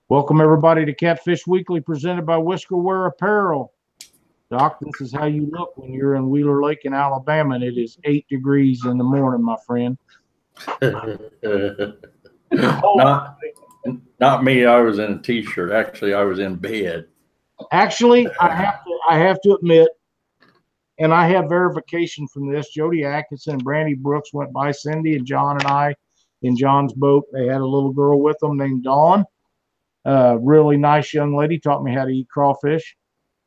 Welcome, everybody, to Catfish Weekly, presented by Whiskerware Apparel. Doc, this is how you look when you're in Wheeler Lake in Alabama, and it is 8 degrees in the morning, my friend. Not me. I was in a t-shirt. Actually, I was in bed. Actually, I have to admit, and I have verification from this. Jody Atkinson and Brandy Brooks went by Cindy and John and I in John's boat. They had a little girl with them named Dawn. Really nice young lady, taught me how to eat crawfish.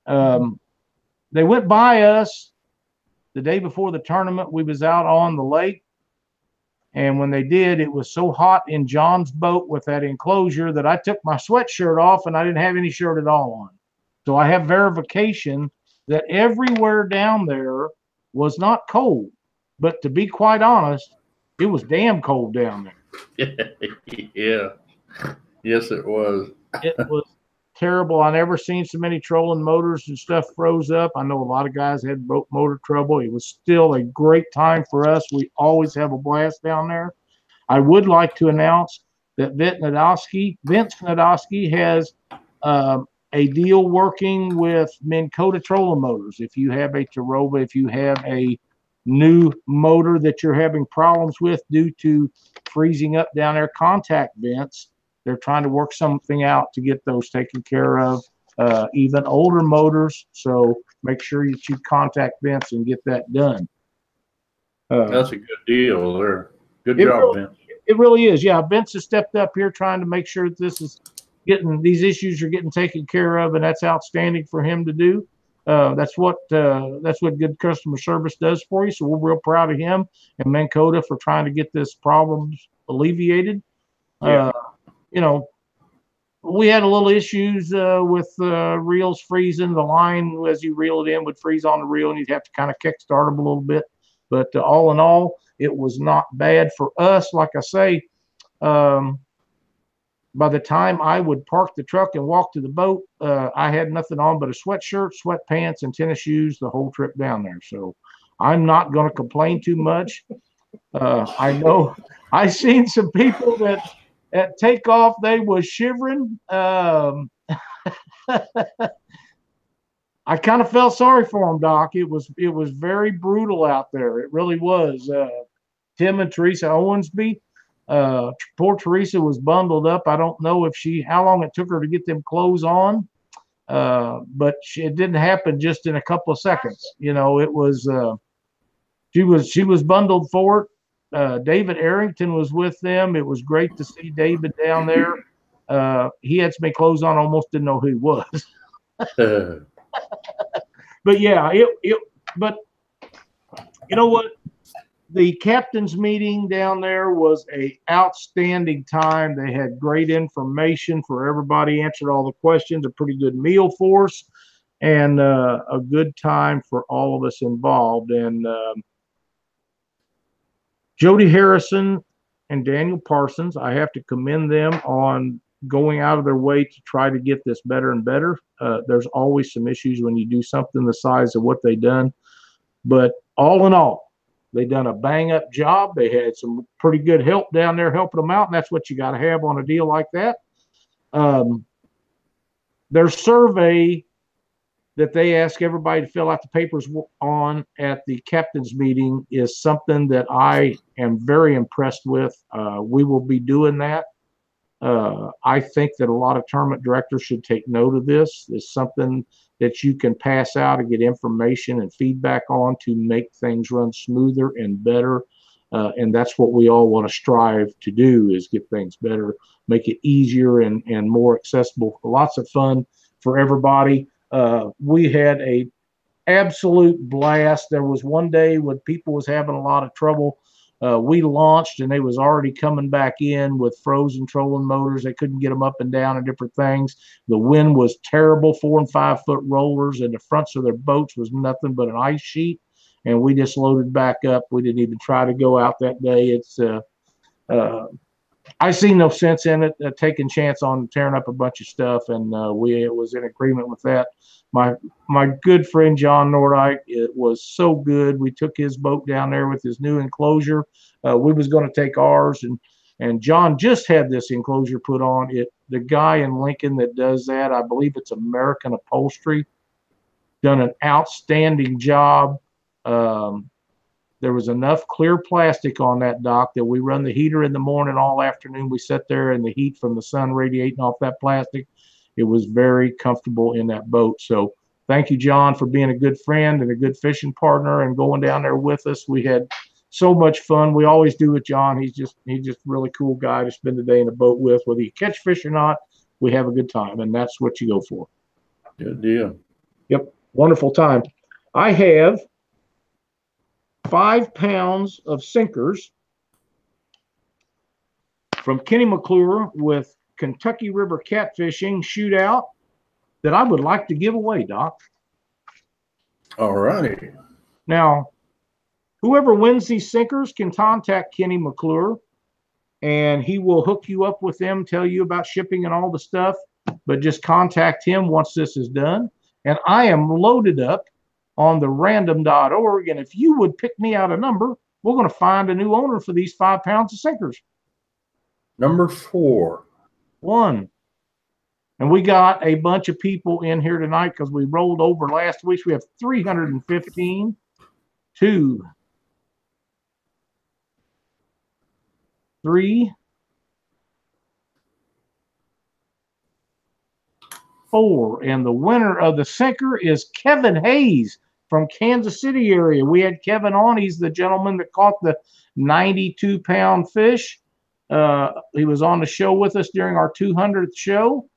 They went by us the day before the tournament. We was out on the lake, and when they did, it was so hot in John's boat with that enclosure that I took my sweatshirt off and I didn't have any shirt at all on. So I have verification that everywhere down there was not cold, but to be quite honest, it was damn cold down there. Yeah. Yes, it was. It was terrible. I never seen so many trolling motors and stuff froze up. I know a lot of guys had boat motor trouble. It was still a great time for us. We always have a blast down there. I would like to announce that Vince Nadowski has a deal working with Minn Kota trolling motors. If you have a Tarova, if you have a new motor that you're having problems with due to freezing up down there, contact Vince. They're trying to work something out to get those taken care of, even older motors. So make sure that you contact Vince and get that done. That's a good deal there. Good job, Vince. It really is. Yeah, Vince has stepped up here trying to make sure that these issues are getting taken care of, and that's outstanding for him to do. That's what good customer service does for you. So we're real proud of him and Minn Kota for trying to get this problem alleviated. Yeah. We had a little issues with reels freezing. The line, as you reel it in, would freeze on the reel, and you'd have to kind of kickstart them a little bit. But all in all, it was not bad for us. Like I say, by the time I would park the truck and walk to the boat, I had nothing on but a sweatshirt, sweatpants, and tennis shoes the whole trip down there. So I'm not going to complain too much. I know I've seen some people that at takeoff they was shivering. I kind of felt sorry for them, Doc. It was very brutal out there. It really was. Tim and Teresa Owensby. Poor Teresa was bundled up. I don't know how long it took her to get them clothes on, but it didn't happen just in a couple of seconds. It was she was bundled for it. David Arrington was with them. It was great to see David down there. He had so many clothes on, almost didn't know who he was. But yeah, but you know what? The captain's meeting down there was an outstanding time. They had great information for everybody, answered all the questions, a pretty good meal for us, and a good time for all of us involved. And Jody Harrison and Daniel Parsons, I have to commend them on going out of their way to try to get this better and better. There's always some issues when you do something the size of what they done. But all in all, they done a bang-up job. They had some pretty good help down there helping them out, and that's what you got to have on a deal like that. Their survey that they ask everybody to fill out the papers on at the captain's meeting is something that I am very impressed with. We will be doing that. I think that a lot of tournament directors should take note of this. It's something that you can pass out and get information and feedback on to make things run smoother and better. And that's what we all want to strive to do, is get things better, make it easier and more accessible. Lots of fun for everybody. We had a absolute blast. There was one day when people was having a lot of trouble. We launched and they was already coming back in with frozen trolling motors. They couldn't get them up and down and different things. The wind was terrible, 4 and 5 foot rollers, and the fronts of their boats was nothing but an ice sheet. And we just loaded back up. We didn't even try to go out that day. I see no sense in it, taking chance on tearing up a bunch of stuff, and we was in agreement with that. My good friend John Nordyke, it was so good. We took his boat down there with his new enclosure. We was going to take ours and And John just had this enclosure put on it. The guy in Lincoln that does that, I believe it's American Upholstery, done an outstanding job. There was enough clear plastic on that dock that we run the heater in the morning all afternoon. We sit there and the heat from the sun radiating off that plastic. It was very comfortable in that boat. So thank you, John, for being a good friend and a good fishing partner and going down there with us. We had so much fun. We always do with John. He's just really cool guy to spend the day in the boat with. Whether you catch fish or not, we have a good time, and that's what you go for. Good deal. Yep, wonderful time. I have 5 pounds of sinkers from Kenny McClure with Kentucky River Catfishing Shootout that I would like to give away, Doc. All righty. Now, whoever wins these sinkers can contact Kenny McClure, and he will hook you up with them, tell you about shipping and all the stuff, but just contact him once this is done. And I am loaded up on the random.org, and if you would pick me out a number, we're going to find a new owner for these 5 pounds of sinkers. Number 4. 1. And we got a bunch of people in here tonight because we rolled over last week. We have 315. 2, 3, 4. And the winner of the sinker is Kevin Hayes from Kansas City area. We had Kevin on. He's the gentleman that caught the 92-pound fish. He was on the show with us during our 200th show.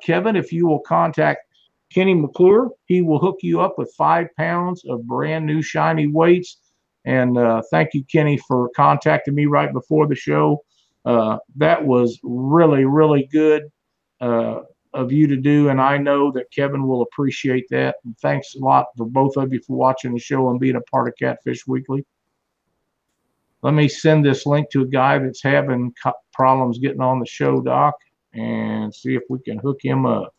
Kevin, if you will contact Kenny McClure, he will hook you up with 5 pounds of brand new shiny weights. And thank you, Kenny, for contacting me right before the show. That was really, really good of you to do, and I know that Kevin will appreciate that. And thanks a lot for both of you for watching the show and being a part of Catfish Weekly. Let me send this link to a guy that's having problems getting on the show, Doc, and see if we can hook him up.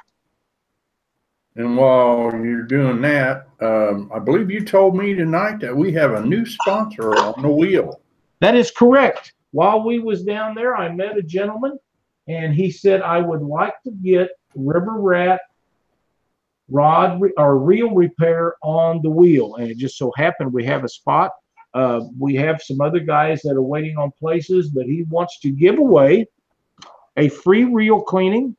And while you're doing that, I believe you told me tonight that we have a new sponsor on the wheel. That is correct. While we was down there, I met a gentleman, and he said, I would like to get River Rat rod or reel repair on the wheel. And it just so happened we have a spot. We have some other guys that are waiting on places, but he wants to give away a free reel cleaning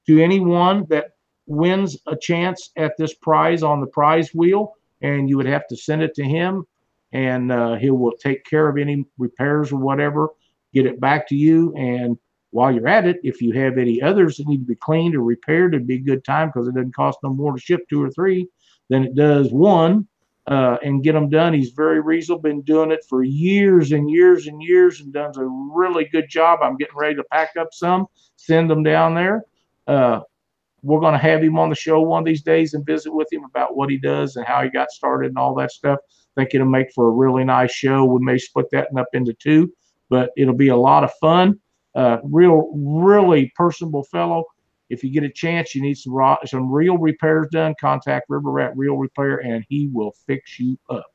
to anyone that wins a chance at this prize on the prize wheel. And you would have to send it to him, and he will take care of any repairs or whatever, get it back to you. And while you're at it, if you have any others that need to be cleaned or repaired, it'd be a good time because it doesn't cost no more to ship 2 or 3 than it does 1, and get them done. He's very reasonable, been doing it for years and years and years, and does a really good job. I'm getting ready to pack up some, send them down there. We're going to have him on the show one of these days and visit with him about what he does and how he got started and all that stuff. I think it'll make for a really nice show. We may split that up into 2, but it'll be a lot of fun. Really personable fellow. If you get a chance, you need some reel repairs done, contact River Rat Reel Repair, and he will fix you up.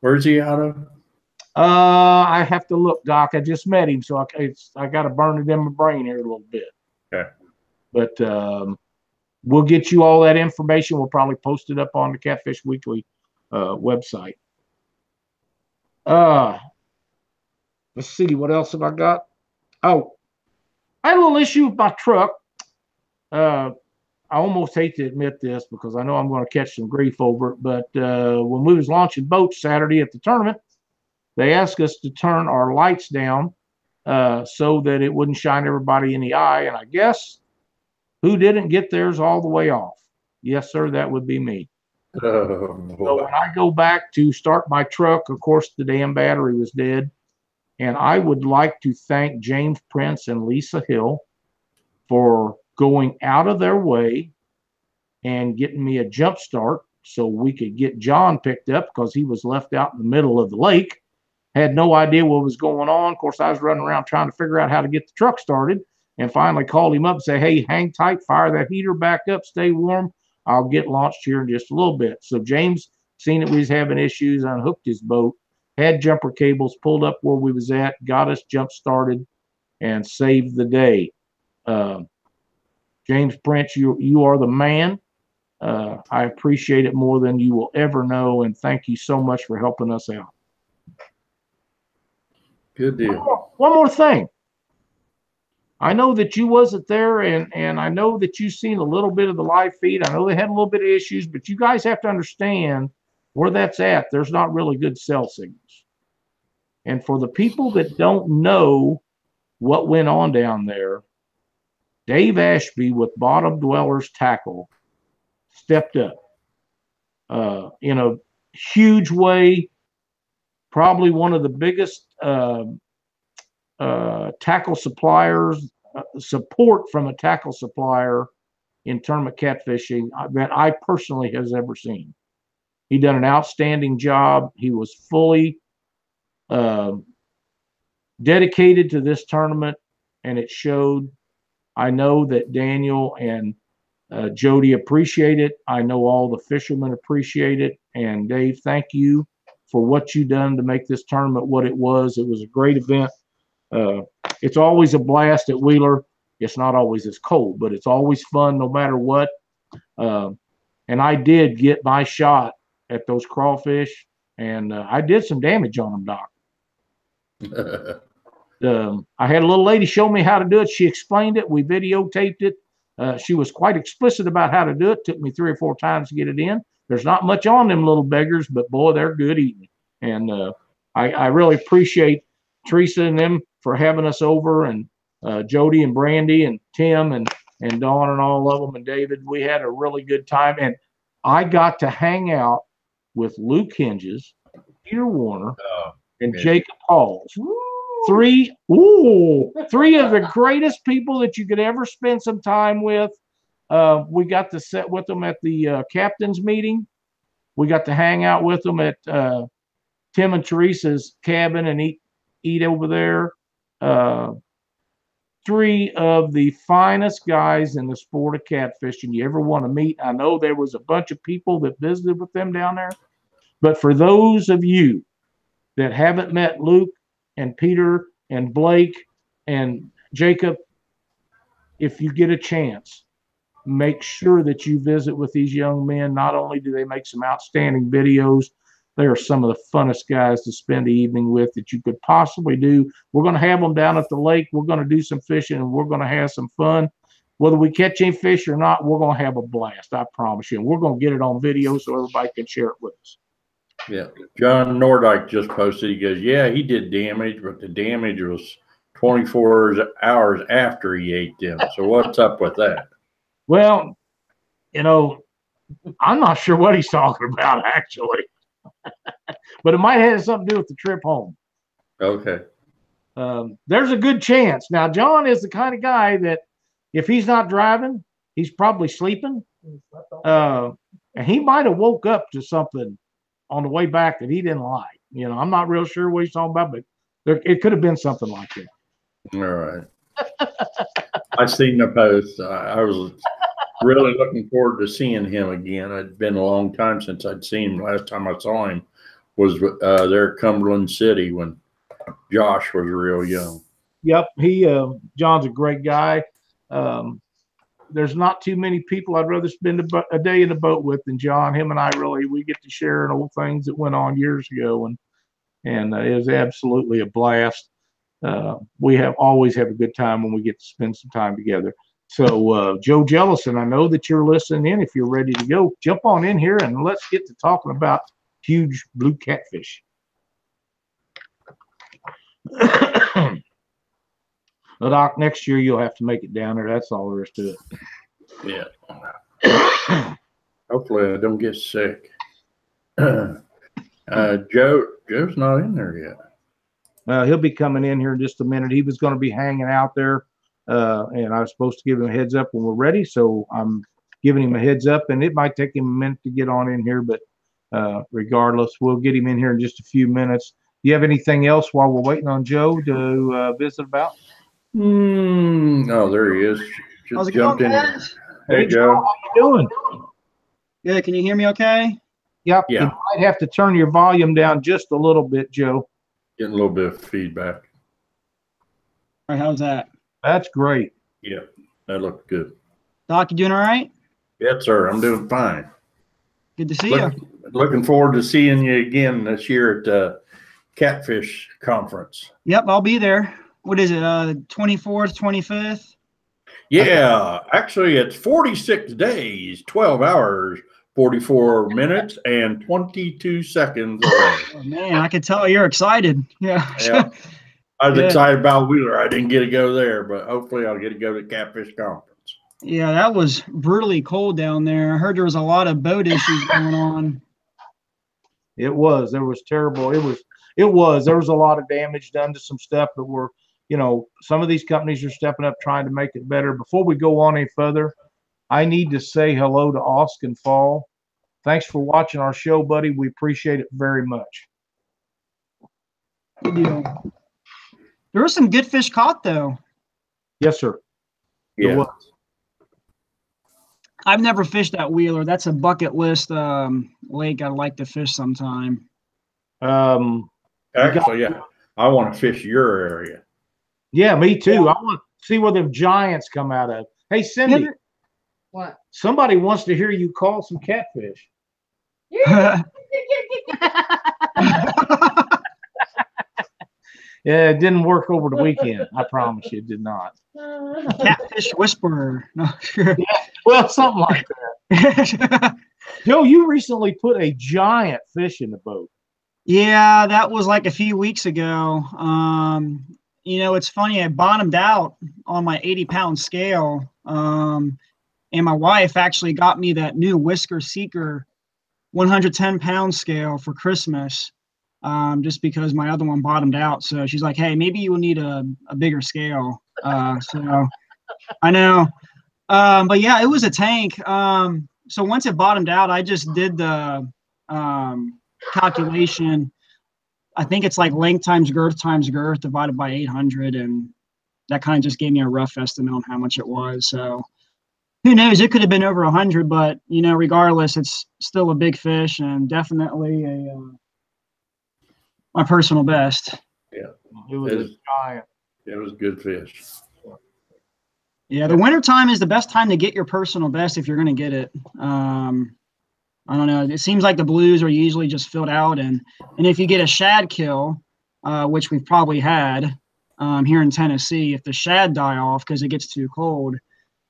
Where's he out of? I have to look, Doc. I just met him, so I got to burn it in my brain here a little bit. Okay. But we'll get you all that information. We'll probably post it up on the Catfish Weekly website. Let's see, what else have I got? Oh, I had a little issue with my truck. I almost hate to admit this because I know I'm going to catch some grief over it, but when we was launching boats Saturday at the tournament, they asked us to turn our lights down so that it wouldn't shine everybody in the eye. And I guess who didn't get theirs all the way off? Yes, sir, that would be me. Oh, so when I go back to start my truck, of course, the damn battery was dead. And I would like to thank James Prince and Lisa Hill for going out of their way and getting me a jump start so we could get John picked up because he was left out in the middle of the lake. Had no idea what was going on. Of course, I was running around trying to figure out how to get the truck started, and finally called him up and say, hey, hang tight, fire that heater back up, stay warm. I'll get launched here in just a little bit. So James, seen that we was having issues, unhooked his boat, had jumper cables, pulled up where we was at, got us jump started, and saved the day. James Prince, you are the man. I appreciate it more than you will ever know, and thank you so much for helping us out. Good deal. One more thing. I know that you wasn't there, and I know that you've seen a little bit of the live feed. I know they had a little bit of issues, but you guys have to understand where that's at. There's not really good cell signals. And for the people that don't know what went on down there, Dave Ashby with Bottom Dwellers Tackle stepped up in a huge way. Probably one of the biggest tackle suppliers, support from a tackle supplier in tournament catfishing that I personally has ever seen. He done an outstanding job. He was fully dedicated to this tournament, and it showed. I know that Daniel and Jody appreciate it. I know all the fishermen appreciate it. And Dave, thank you for what you done to make this tournament what it was. It was a great event. It's always a blast at Wheeler. It's not always as cold, but it's always fun no matter what. And I did get my shot at those crawfish, and I did some damage on them, Doc. I had a little lady show me how to do it. She explained it. We videotaped it. She was quite explicit about how to do it. Took me 3 or 4 times to get it in. There's not much on them little beggars, but boy, they're good eating. And I really appreciate Teresa and them for having us over, and Jody and Brandy and Tim and Dawn and all of them and David. We had a really good time, and I got to hang out with Luke Hinges, Peter Warner, and Jacob Halls. Three of the greatest people that you could ever spend some time with. We got to sit with them at the captain's meeting. We got to hang out with them at Tim and Teresa's cabin and eat over there. 3 of the finest guys in the sport of catfishing you ever want to meet. I know there was a bunch of people that visited with them down there, but for those of you that haven't met Luke and Peter and Blake and Jacob, if you get a chance, make sure that you visit with these young men. Not only do they make some outstanding videos, they are some of the funnest guys to spend the evening with that you could possibly do. We're going to have them down at the lake. We're going to do some fishing, and we're going to have some fun. Whether we catch any fish or not, we're going to have a blast, I promise you. And we're going to get it on video so everybody can share it with us. Yeah. John Nordyke just posted, he goes, yeah, he did damage, but the damage was 24 hours after he ate them. So what's up with that? Well, you know, I'm not sure what he's talking about, actually. But it might have something to do with the trip home. Okay. There's a good chance. Now, John is the kind of guy that if he's not driving, he's probably sleeping. And he might have woke up to something on the way back that he didn't like. You know, I'm not real sure what he's talking about, but it could have been something like that. All right. I seen the post. I was really looking forward to seeing him again. It'd been a long time since I'd seen him. Last time I saw him was there at Cumberland City when Josh was real young. Yep, John's a great guy. There's not too many people I'd rather spend a day in the boat with than John. Him and I we get to share old things that went on years ago, and it was absolutely a blast. We always have a good time when we get to spend some time together. So, Joe Jellison, I know that you're listening in. If you're ready to go, jump on in here and let's get to talking about huge blue catfish. Well, Doc, next year you'll have to make it down there. That's all there is to it. Yeah. Hopefully I don't get sick. Joe's not in there yet. He'll be coming in here in just a minute. He was going to be hanging out there, and I was supposed to give him a heads up when we're ready. So I'm giving him a heads up, and it might take him a minute to get on in here, but regardless, we'll get him in here in just a few minutes. Do you have anything else while we're waiting on Joe to visit about? No, there he is. Just jumped in. Hey, Joe. How you doing? Good. Can you hear me okay? Yep. Yeah. You might have to turn your volume down just a little bit, Joe. Getting a little bit of feedback. All right, how's that? That's great. Yeah, that looked good. Doc, you doing all right? Yes, sir. I'm doing fine. Good to see you. Looking forward to seeing you again this year at the Catfish Conference. Yep, I'll be there. What is it? 24th, 25th? Yeah, actually, it's 46 days, 12 hours, 44 minutes, and 22 seconds away. Oh, man, I could tell you're excited. Yeah. Yeah. I was Good. excited about Wheeler. I didn't get to go there, but hopefully I'll get to go to Catfish Conference. Yeah, that was brutally cold down there. I heard there was a lot of boat issues going on. It was. There was terrible. It was. There was a lot of damage done to some stuff that were, some of these companies are stepping up trying to make it better. Before we go on any further, I need to say hello to Austin Fall. Thanks for watching our show, buddy. We appreciate it very much. Good deal. There was some good fish caught, though. Yes, sir. Yeah. It was. I've never fished that Wheeler. That's a bucket list lake I'd like to fish sometime. Actually, yeah, I want to fish your area. Yeah, me too. Yeah. I want to see where the giants come out of. Hey, Cindy. What? Somebody wants to hear you call some catfish. Yeah, it didn't work over the weekend. I promise you, it did not. Catfish whisperer. No, sure. Yeah, well, something like that. Joe, you recently put a giant fish in the boat. Yeah, that was like a few weeks ago. It's funny. I bottomed out on my 80-pound scale. And my wife actually got me that new Whisker Seeker 110-pound scale for Christmas. Just because my other one bottomed out. So she's like, hey, maybe you will need a bigger scale. So I know. But yeah, it was a tank. So once it bottomed out, I just did the calculation. I think it's like length times girth divided by 800. And that kind of just gave me a rough estimate on how much it was. So who knows? It could have been over 100, but regardless, it's still a big fish and definitely my personal best. Yeah, it was a giant. It was good fish. Yeah, the wintertime is the best time to get your personal best if you're going to get it. I don't know. It seems like the blues are usually just filled out, and if you get a shad kill, which we've probably had here in Tennessee, if the shad die off because it gets too cold,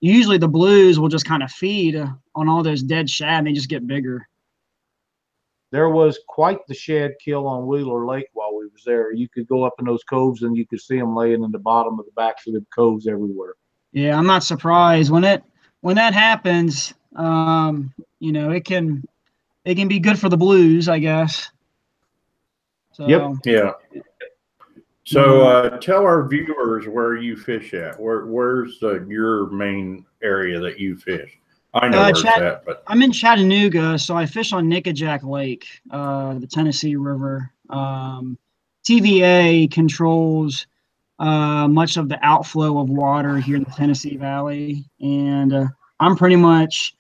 usually the blues will just kind of feed on all those dead shad, and they just get bigger. There was quite the shad kill on Wheeler Lake while we was there. You could go up in those coves and you could see them laying in the bottom of the backs of the coves everywhere. Yeah, I'm not surprised when that happens. It can be good for the blues, I guess. So, yep. Yeah. So tell our viewers where you fish at. Where's your main area that you fish? I know where it's at, but I'm in Chattanooga, so I fish on Nickajack Lake, the Tennessee River. TVA controls much of the outflow of water here in the Tennessee Valley, and I'm pretty much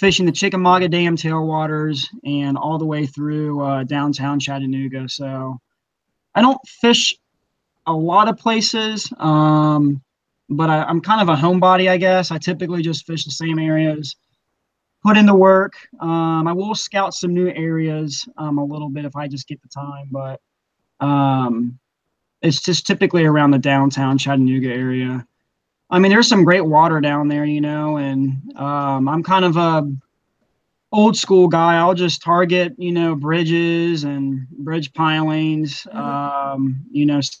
fishing the Chickamauga Dam tailwaters and all the way through downtown Chattanooga. So I don't fish a lot of places, but I'm kind of a homebody, I guess. I typically just fish the same areas, put in the work. I will scout some new areas a little bit if I just get the time, but it's just typically around the downtown Chattanooga area. I mean, there's some great water down there, and I'm kind of a old school guy. I'll just target, bridges and bridge pilings.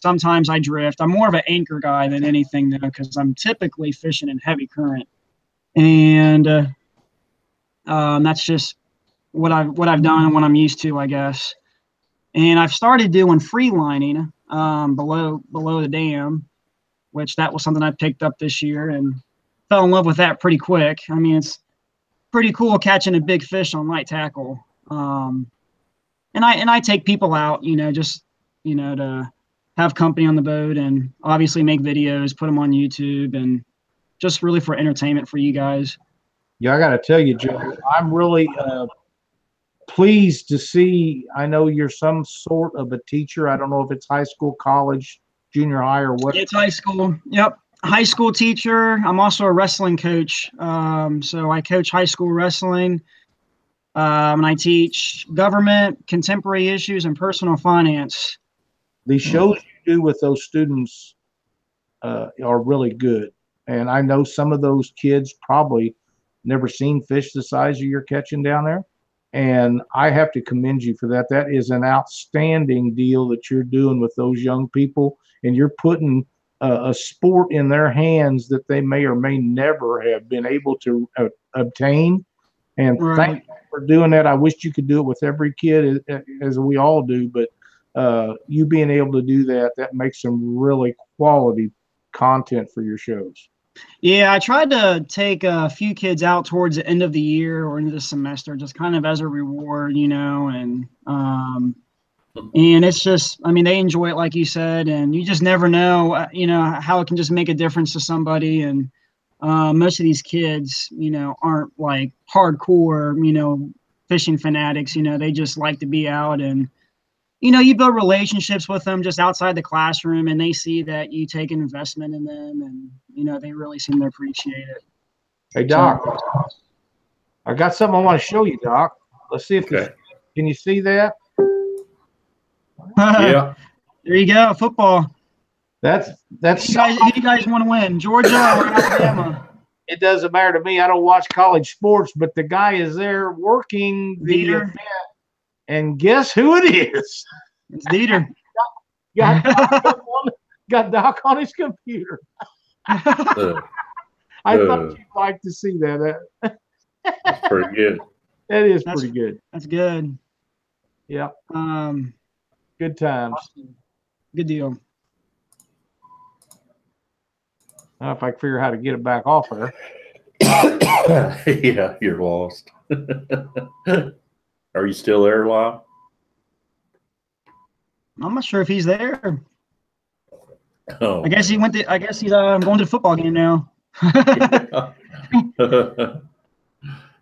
Sometimes I drift. I'm more of an anchor guy than anything, though, because I'm typically fishing in heavy current, and that's just what I've done and what I'm used to, I guess. And I've started doing free lining below the dam, which that was something I picked up this year and fell in love with that pretty quick. I mean, it's pretty cool catching a big fish on light tackle. And I take people out, to have company on the boat and obviously make videos, put them on YouTube, and just really for entertainment for you guys. Yeah, I got to tell you, Joe, I'm really pleased to see. I know you're some sort of a teacher. I don't know if it's high school, college, junior high or what? It's high school. Yep. High school teacher. I'm also a wrestling coach. So I coach high school wrestling. And I teach government, contemporary issues, and personal finance. The shows you do with those students are really good. And I know some of those kids probably never seen fish the size of you're catching down there. And I have to commend you for that. That is an outstanding deal that you're doing with those young people. And you're putting a sport in their hands that they may or may never have been able to obtain. And thank you for doing that. I wish you could do it with every kid, as we all do. But you being able to do that, that makes some really quality content for your shows. Yeah, I tried to take a few kids out towards the end of the year or into the semester, just kind of as a reward, and it's just, I mean, they enjoy it, like you said, and you just never know, how it can just make a difference to somebody. And most of these kids, aren't like hardcore, fishing fanatics. They just like to be out, and you build relationships with them just outside the classroom, and they see that you take an investment in them, and they really seem to appreciate it. Hey, Doc, I got something I want to show you, Doc. Let's see if can you see that? Yeah. There you go, football. That's who you guys want to win, Georgia or Alabama? It doesn't matter to me. I don't watch college sports, but the guy is there working the event. And guess who it is? It's Dieter. Got Doc on his computer. I thought you'd like to see that. That's pretty good. That is pretty good. That's good. Yeah. Good times. Awesome. Good deal. I don't know if I can figure out how to get it back off there. Yeah, you're lost. Are you still there, Lyle? I'm not sure if he's there. Oh, I guess he went to. I guess he's going to the football game now.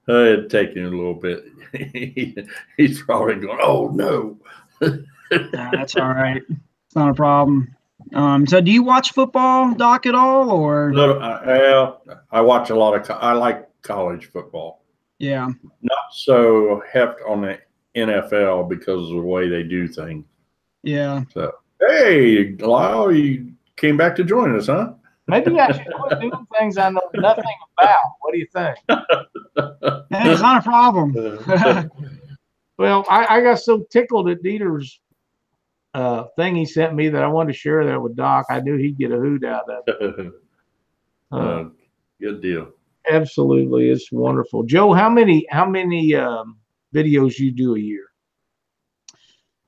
It'd take him a little bit. He's probably going, "Oh no." That's all right. It's not a problem. So, do you watch football, Doc, at all, or? No, I watch a lot of. I like college football. Yeah. Not so heft on the NFL because of the way they do things. Yeah. So, hey, Lyle, you came back to join us, huh? Maybe I should quit doing things I know nothing about. What do you think? Hey, it's not a problem. Well, I got so tickled at Dieter's thing he sent me that I wanted to share that with Doc. I knew he'd get a hoot out of it. Good deal. Absolutely, it's wonderful. Joe, how many videos you do a year?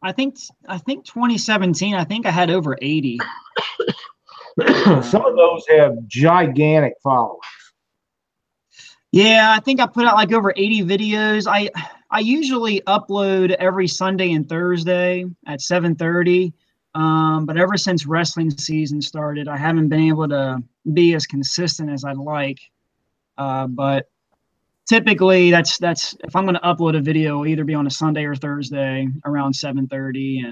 I think 2017. I think I had over 80. Some of those have gigantic followings. Yeah, I think I put out like over 80 videos. I usually upload every Sunday and Thursday at 7:30. But ever since wrestling season started, I haven't been able to be as consistent as I'd like. But typically that's if I'm going to upload a video, it'll either be on a Sunday or Thursday around 7:30.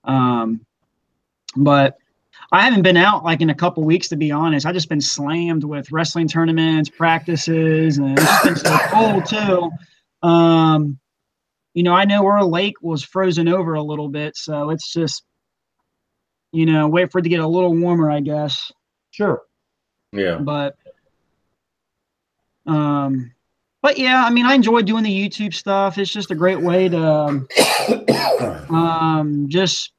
And but I haven't been out like in a couple weeks, to be honest. I've just been slammed with wrestling tournaments, practices, and it's just been so cold too. I know our lake was frozen over a little bit, so it's just, wait for it to get a little warmer, I guess. Sure. Yeah. But yeah, I mean, I enjoy doing the YouTube stuff. It's just a great way to just,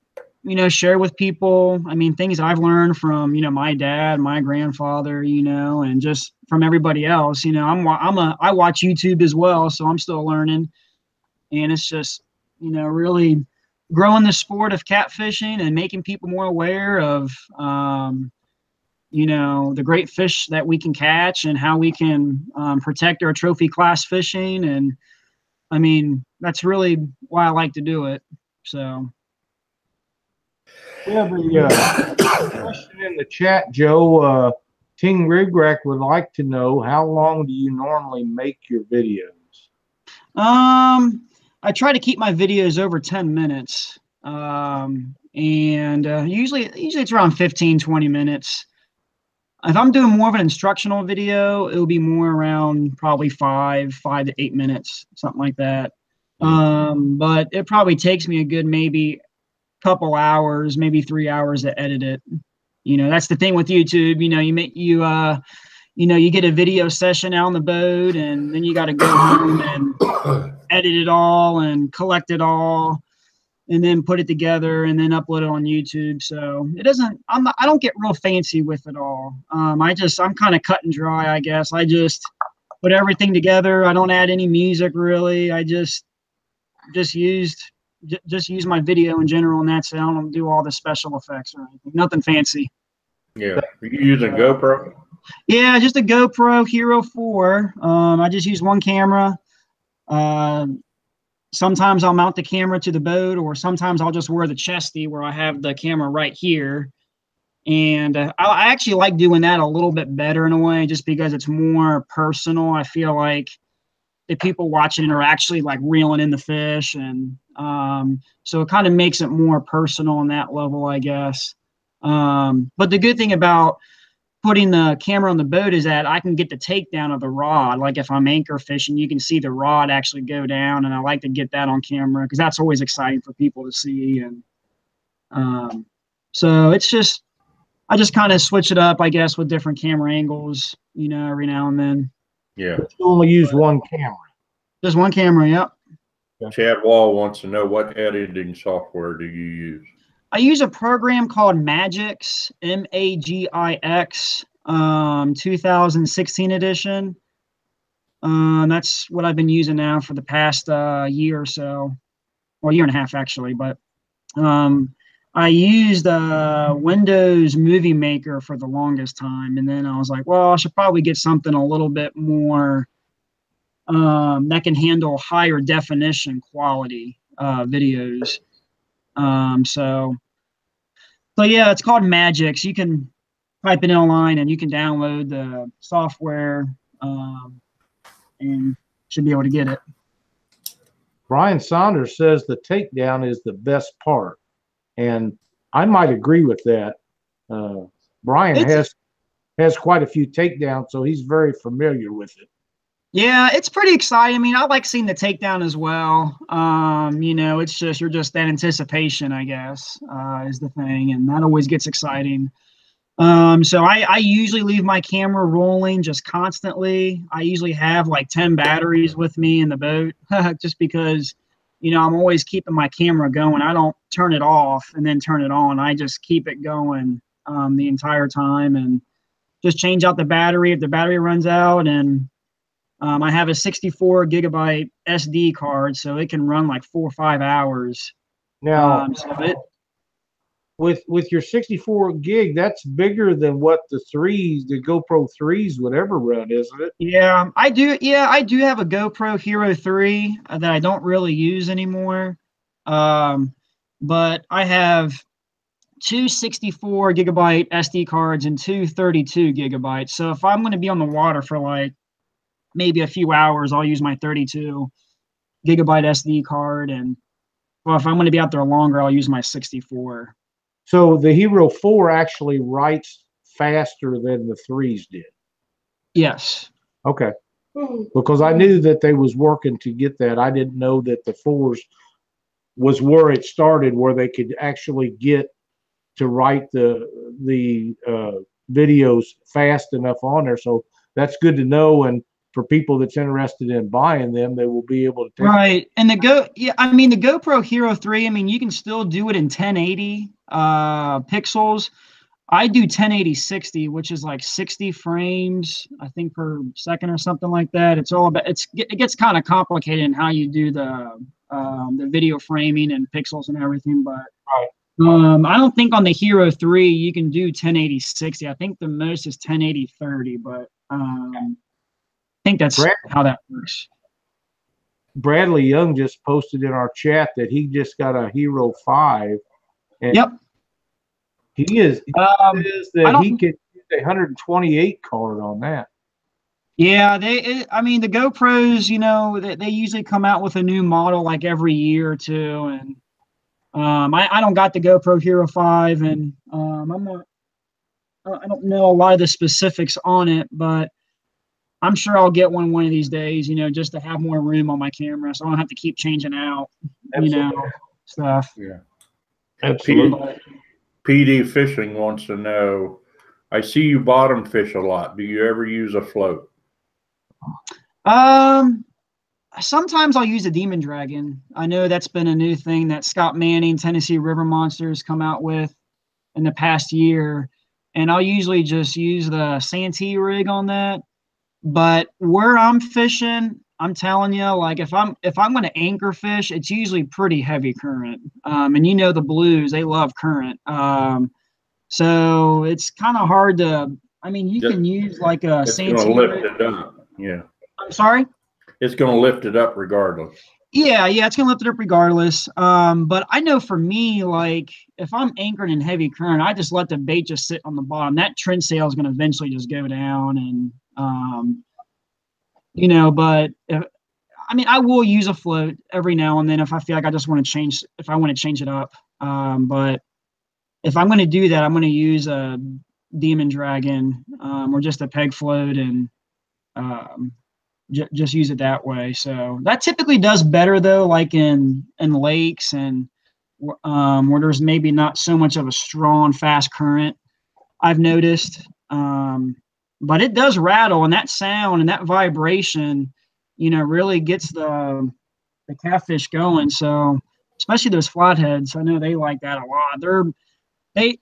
share with people. I mean, things I've learned from, my dad, my grandfather, and just from everybody else. I watch YouTube as well, so I'm still learning. And it's just, really growing the sport of catfishing and making people more aware of, the great fish that we can catch and how we can protect our trophy class fishing. And I mean, that's really why I like to do it. So. We have a question in the chat, Joe. Ting RigRap would like to know, how long do you normally make your videos? I try to keep my videos over 10 minutes. And usually it's around 15, 20 minutes. If I'm doing more of an instructional video, it'll be more around probably 5 to 8 minutes, something like that. But it probably takes me a good maybe couple hours, maybe 3 hours to edit it. You know, that's the thing with YouTube. You know, you get a video session out on the boat, and then you got to go home and edit it all and collect it all, and then put it together and then upload it on YouTube. So it doesn't, I don't get real fancy with it all. I'm kind of cut and dry, I guess. I just put everything together. I don't add any music really. I just use my video in general, and that's it. I don't do all the special effects or anything. Nothing fancy. Yeah. Are you using GoPro? Yeah, just a GoPro Hero 4. I just use one camera. Sometimes I'll mount the camera to the boat, or sometimes I'll just wear the chesty where I have the camera right here. And I actually like doing that a little bit better in a way, just because it's more personal. I feel like the people watching it are actually like reeling in the fish, and so it kind of makes it more personal on that level, I guess. But the good thing about putting the camera on the boat is that I can get the takedown of the rod. Like if I'm anchor fishing, you can see the rod actually go down, and I like to get that on camera because that's always exciting for people to see. And so I just kind of switch it up, I guess, with different camera angles, you know, every now and then. Yeah. But you only use one camera. Just one camera, yep. Chad Wall wants to know, what editing software do you use? I use a program called Magix, Magix, 2016 edition. That's what I've been using now for the past year or so, or a year and a half actually. But I used Windows Movie Maker for the longest time, and then I was like, well, I should probably get something a little bit more that can handle higher definition quality videos. So yeah, it's called Magix. You can type it in online and you can download the software and should be able to get it. Brian Saunders says the takedown is the best part, and I might agree with that. Brian has quite a few takedowns, so he's very familiar with it. Yeah, it's pretty exciting. I mean, I like seeing the takedown as well. You know, it's just, you're just that anticipation, I guess, is the thing. And that always gets exciting. So I usually leave my camera rolling just constantly. I usually have like 10 batteries with me in the boat just because, you know, I'm always keeping my camera going. I don't turn it off and then turn it on. I just keep it going the entire time, and just change out the battery if the battery runs out. And I have a 64 gigabyte SD card, so it can run like 4 or 5 hours. Now, with your 64 gig, that's bigger than what the GoPro 3s would ever run, isn't it? Yeah, I do. Yeah, I do have a GoPro Hero 3 that I don't really use anymore. But I have two 64 gigabyte SD cards and two 32 gigabytes. So if I'm going to be on the water for like maybe a few hours, I'll use my 32 gigabyte SD card. And well, if I'm going to be out there longer, I'll use my 64. So the Hero 4 actually writes faster than the 3s did. Yes. Okay. Because I knew that they was working to get that. I didn't know that the 4s was where it started, where they could actually get to write the videos fast enough on there. So that's good to know. And for people that's interested in buying them, they will be able to take right. And the GoPro Hero 3, I mean, you can still do it in 1080 pixels. I do 1080-60, which is like 60 frames, I think, per second or something like that. It's all about, it gets kind of complicated in how you do the video framing and pixels and everything, but I don't think on the Hero 3 you can do 1080-60. I think the most is 1080-30, but I think that's how that works. Bradley Young just posted in our chat that he just got a Hero 5. And yep. He says that he could use a 128 card on that. Yeah, I mean, the GoPros, you know, they usually come out with a new model like every year or two, and I don't got the GoPro Hero 5, and I don't know a lot of the specifics on it, but I'm sure I'll get one of these days, you know, just to have more room on my camera, so I don't have to keep changing out, stuff. Yeah. Absolutely. PD Fishing wants to know, I see you bottom fish a lot. Do you ever use a float? Sometimes I'll use a Demon Dragon. I know that's been a new thing that Scott Manning, Tennessee River Monsters, come out with in the past year. And I'll usually just use the Santee rig on that. But where I'm fishing, I'm telling you, like if I'm going to anchor fish, it's usually pretty heavy current. And you know the blues, they love current. So it's kind of hard to. I mean, you can use like a It's Santee going to lift rig. it up. Yeah. I'm sorry. It's going to lift it up regardless. Yeah, it's gonna lift it up regardless. But I know for me, like if I'm anchored in heavy current, I just let the bait just sit on the bottom. That trend sail is gonna eventually just go down, and you know. But I will use a float every now and then if I feel like I just want to change. If I want to change it up, but if I'm gonna do that, I'm gonna use a Demon Dragon or just a peg float, and just use it that way. So that typically does better though, like in lakes and where there's maybe not so much of a strong, fast current, I've noticed. But it does rattle, and that sound and that vibration, you know, really gets the catfish going. So especially those flatheads, I know they like that a lot. They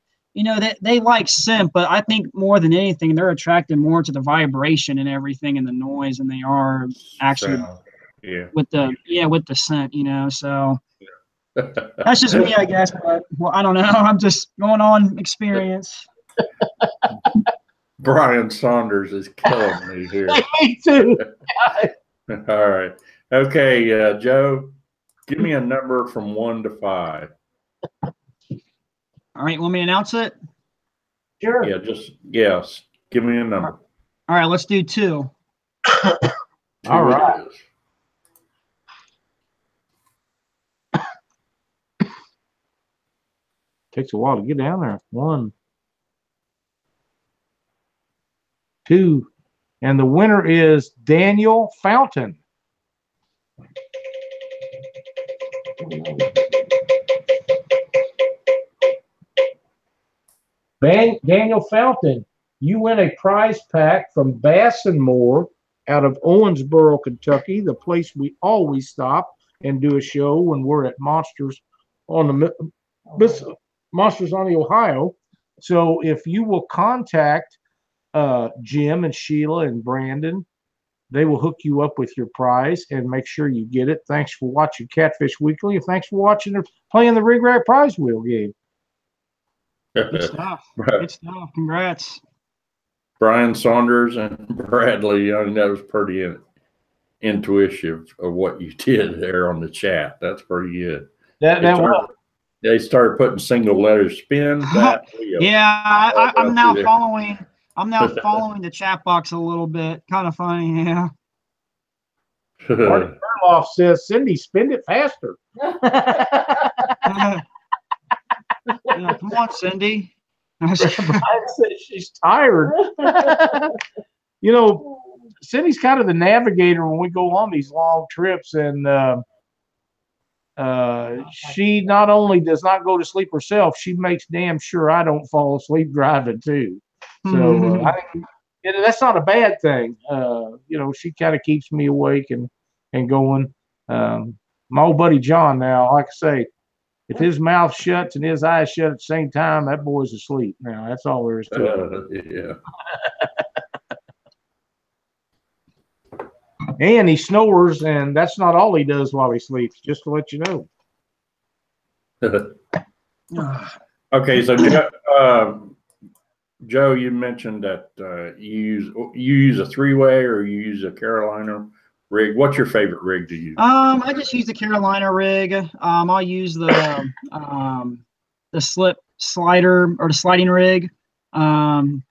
like scent, but I think more than anything, they're attracted more to the vibration and everything and the noise than they are actually with the scent, you know. So that's just me, I guess. But well, I don't know. I'm just going on experience. Brian Saunders is killing me here. Me too. All right. Okay, Joe, give me a number from 1 to 5. All right, want me to announce it? Sure. Yeah, yes. Give me a number. All right, let's do 2. 2 All right. Takes a while to get down there. 1, 2, and the winner is Daniel Fountain. Daniel Fountain, you win a prize pack from Bass and More out of Owensboro, Kentucky, the place we always stop and do a show when we're at Monsters on the Ohio. So if you will contact Jim and Sheila and Brandon, they will hook you up with your prize and make sure you get it. Thanks for watching Catfish Weekly, and thanks for watching or playing the RigRap Prize Wheel game. Good stuff. Good stuff. Congrats. Brian Saunders and Bradley, I mean, that was pretty intuitive of what you did there on the chat. That's pretty good. They started putting single letter spin. Yeah, I'm now following. I'm now following the chat box a little bit. Kind of funny, yeah. Marty Perloff says, Cindy, spin it faster. Yeah, come on, Cindy. Brian says she's tired. You know, Cindy's kind of the navigator when we go on these long trips, and she not only does not go to sleep herself, she makes damn sure I don't fall asleep driving too. So I think that's not a bad thing. You know, she kind of keeps me awake and going. My old buddy John now, like I say, if his mouth shuts and his eyes shut at the same time, that boy's asleep. Now that's all there is to it. Yeah. And he snores, and that's not all he does while he sleeps. Just to let you know. Okay, so Joe, you mentioned that you use a 3-way or you use a Carolina rig. What's your favorite rig to use? I just use the Carolina rig. I'll use the slip slider or the sliding rig. And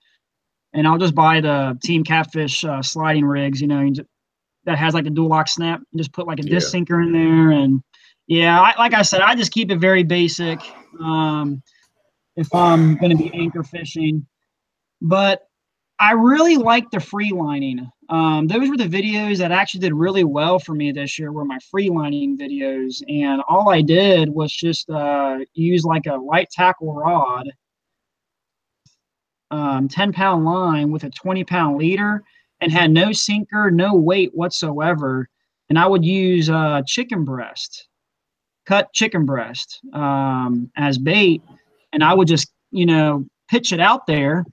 I'll just buy the Team Catfish sliding rigs, you know, that has like the dual lock snap. You just put like a disc sinker in there, and Yeah, like I said, I just keep it very basic if I'm going to be anchor fishing. But I really like the free lining. Those were the videos that actually did really well for me this year, were my free lining videos. And all I did was just use like a light tackle rod, 10-pound line with a 20-pound leader, and had no sinker, no weight whatsoever. And I would use chicken breast, cut chicken breast as bait. And I would just, pitch it out there.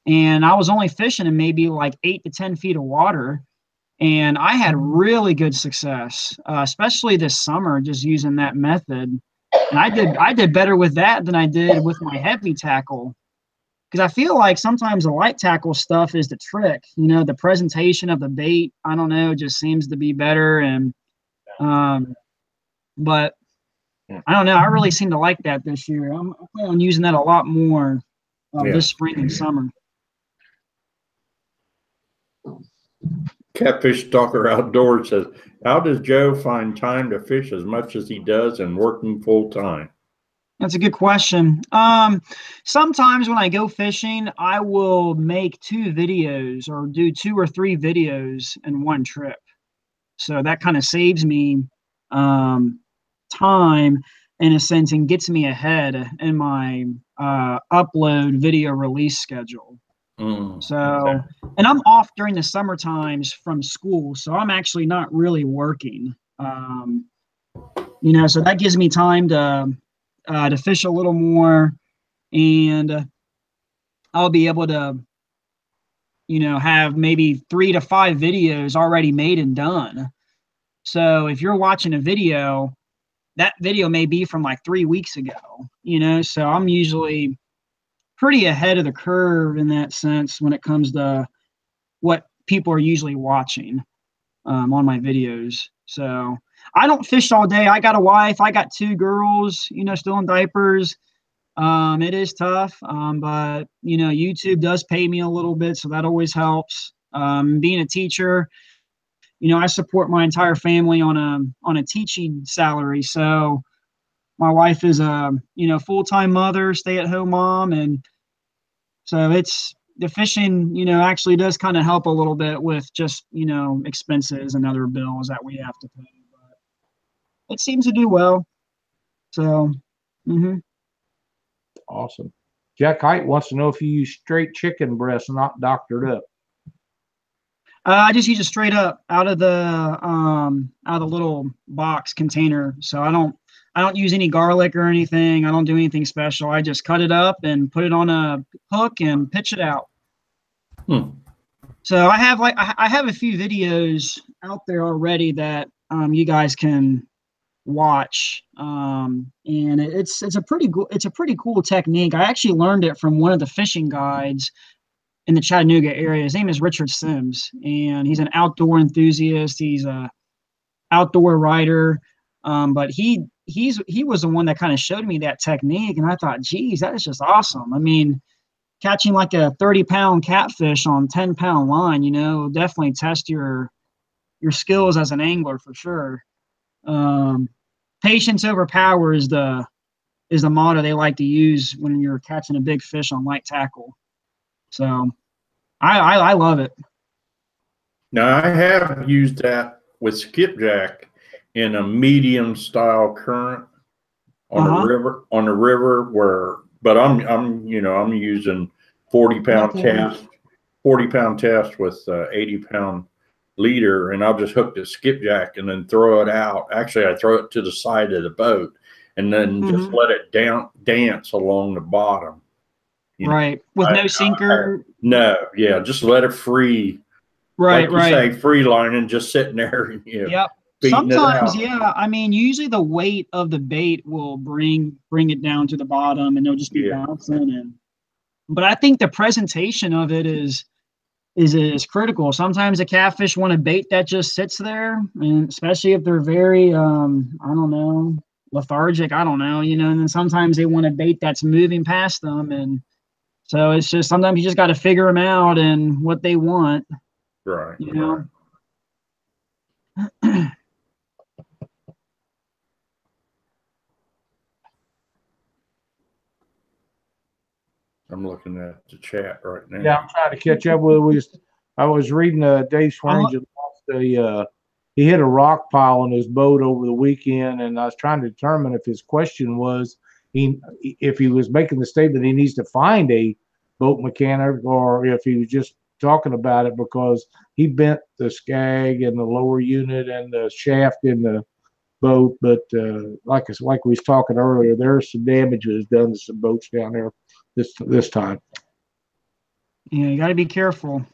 And I was only fishing in maybe like 8 to 10 feet of water. And I had really good success, especially this summer, just using that method. And I did better with that than I did with my heavy tackle. Because I feel like sometimes the light tackle stuff is the trick. The presentation of the bait, I don't know, just seems to be better. And, but I don't know. I really seem to like that this year. I'm planning on using that a lot more this spring and summer. Catfish Talker Outdoors says, how does Joe find time to fish as much as he does and working full time? That's a good question. Sometimes when I go fishing, I will make 2 videos or do 2 or 3 videos in one trip. So that kind of saves me time in a sense and gets me ahead in my upload video release schedule. So, and I'm off during the summer times from school, so I'm actually not really working. So that gives me time to fish a little more, and I'll be able to, have maybe 3 to 5 videos already made and done. So if you're watching a video, that video may be from like 3 weeks ago, so I'm usually pretty ahead of the curve in that sense when it comes to what people are usually watching on my videos. So I don't fish all day. I got a wife. I got 2 girls, still in diapers. It is tough, but, YouTube does pay me a little bit, so that always helps. Being a teacher, I support my entire family on a teaching salary. So my wife is a, full-time mother, stay-at-home mom. And so the fishing, actually does kind of help a little bit with just, expenses and other bills that we have to pay. But it seems to do well. So, Awesome. Jack Height wants to know if you use straight chicken breast, not doctored up. I just use it straight up out of the little box container. So I don't use any garlic or anything. I don't do anything special. I just cut it up and put it on a hook and pitch it out. So I have a few videos out there already that you guys can watch, and it's a pretty cool technique. I actually learned it from one of the fishing guides in the Chattanooga area. His name is Richard Sims, and he's an outdoor enthusiast. He's a outdoor writer, but he was the one that kind of showed me that technique, and I thought, geez, that is just awesome. I mean, catching like a 30-pound catfish on 10-pound line, definitely test your skills as an angler for sure. Patience over power is the motto they like to use when you're catching a big fish on light tackle. So I love it. Now I have used that with skipjack in a medium style current on the river but I'm using 40-pound test with 80-pound leader, and I'll just hook the skipjack and then throw it out. Actually, I throw it to the side of the boat and then just let it dance along the bottom. Right. With no sinker? Just let it free. Right, like you say, free lining, just sitting there. Yep. Sometimes, I mean, usually the weight of the bait will bring it down to the bottom, and they'll just be bouncing. But I think the presentation of it is critical. Sometimes the catfish want a bait that just sits there, and especially if they're very, I don't know, lethargic, I don't know, and then sometimes they want a bait that's moving past them. And so it's just, sometimes you just got to figure them out and what they want. Right. I'm looking at the chat right now. Yeah, I'm trying to catch up with. I was reading Dave Swearingen lost he hit a rock pile on his boat over the weekend, and I was trying to determine if his question was if he was making the statement he needs to find a boat mechanic, or if he was just talking about it because he bent the skag and the lower unit and the shaft in the boat. But like we was talking earlier, there's some damages done to some boats down there this time. Yeah, you got to be careful.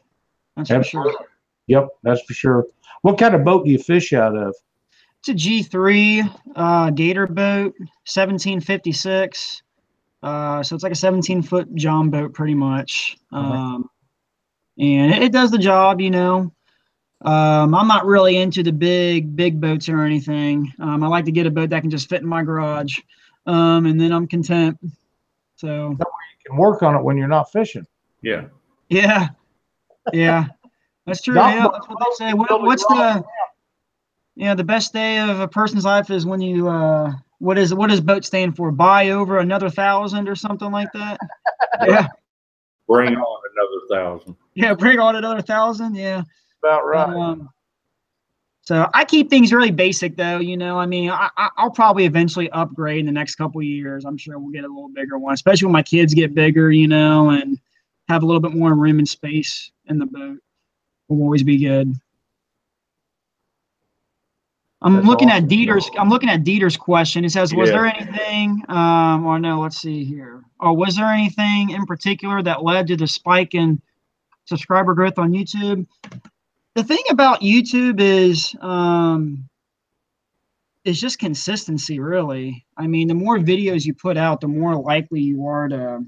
That's for sure. Yep, that's for sure. What kind of boat do you fish out of? It's a G3 Gator boat, 1756. So it's like a 17-foot John boat, pretty much. And it does the job, you know. I'm not really into the big boats or anything. I like to get a boat that can just fit in my garage, and then I'm content. So that way you can work on it when you're not fishing. Yeah. Yeah. That's true. Yeah, that's what they say. What's the best day of a person's life is when you what does boat stand for? Buy over another 1,000 or something like that. Yeah. Bring on another 1,000. Yeah, bring on another 1,000. Yeah. About right. So I keep things really basic, though. You know, I mean, I'll probably eventually upgrade in the next couple of years. I'm sure we'll get a little bigger one, especially when my kids get bigger, you know, and have a little bit more room and space in the boat. Will always be good. I'm looking at Dieter's question. It says, was there anything, or no, let's see here. Oh, was there anything in particular that led to the spike in subscriber growth on YouTube? The thing about YouTube is, it's just consistency, really. I mean, the more videos you put out, the more likely you are to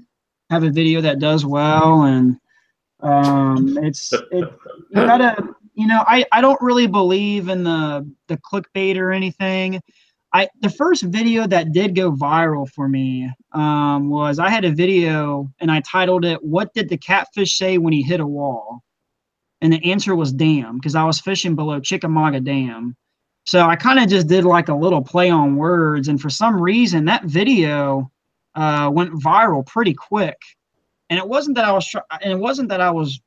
have a video that does well. And you gotta, you know, I don't really believe in the clickbait or anything. The first video that did go viral for me was I had a video and I titled it, "What did the catfish say when he hit a wall?" And the answer was dam, because I was fishing below Chickamauga Dam. So I kind of just did like a little play on words, and for some reason that video went viral pretty quick. And it wasn't that I was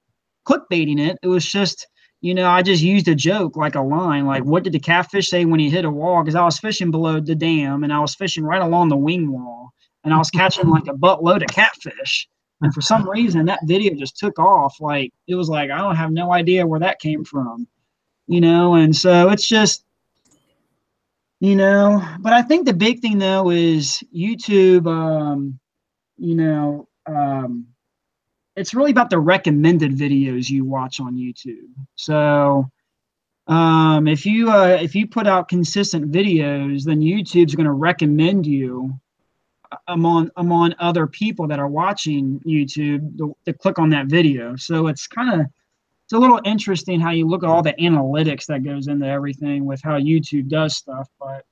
clickbaiting it. It was just, you know, I just used a joke, like a line, like, what did the catfish say when he hit a wall? Because I was fishing below the dam and I was fishing right along the wing wall, and I was catching like a buttload of catfish. And for some reason that video just took off. Like, it was like, I don't have no idea where that came from, you know? And so it's just, you know, but I think the big thing though is YouTube, you know, it's really about the recommended videos you watch on YouTube. So if you put out consistent videos, then YouTube's going to recommend you among other people that are watching YouTube to click on that video. So it's a little interesting how you look at all the analytics that goes into everything with how YouTube does stuff. But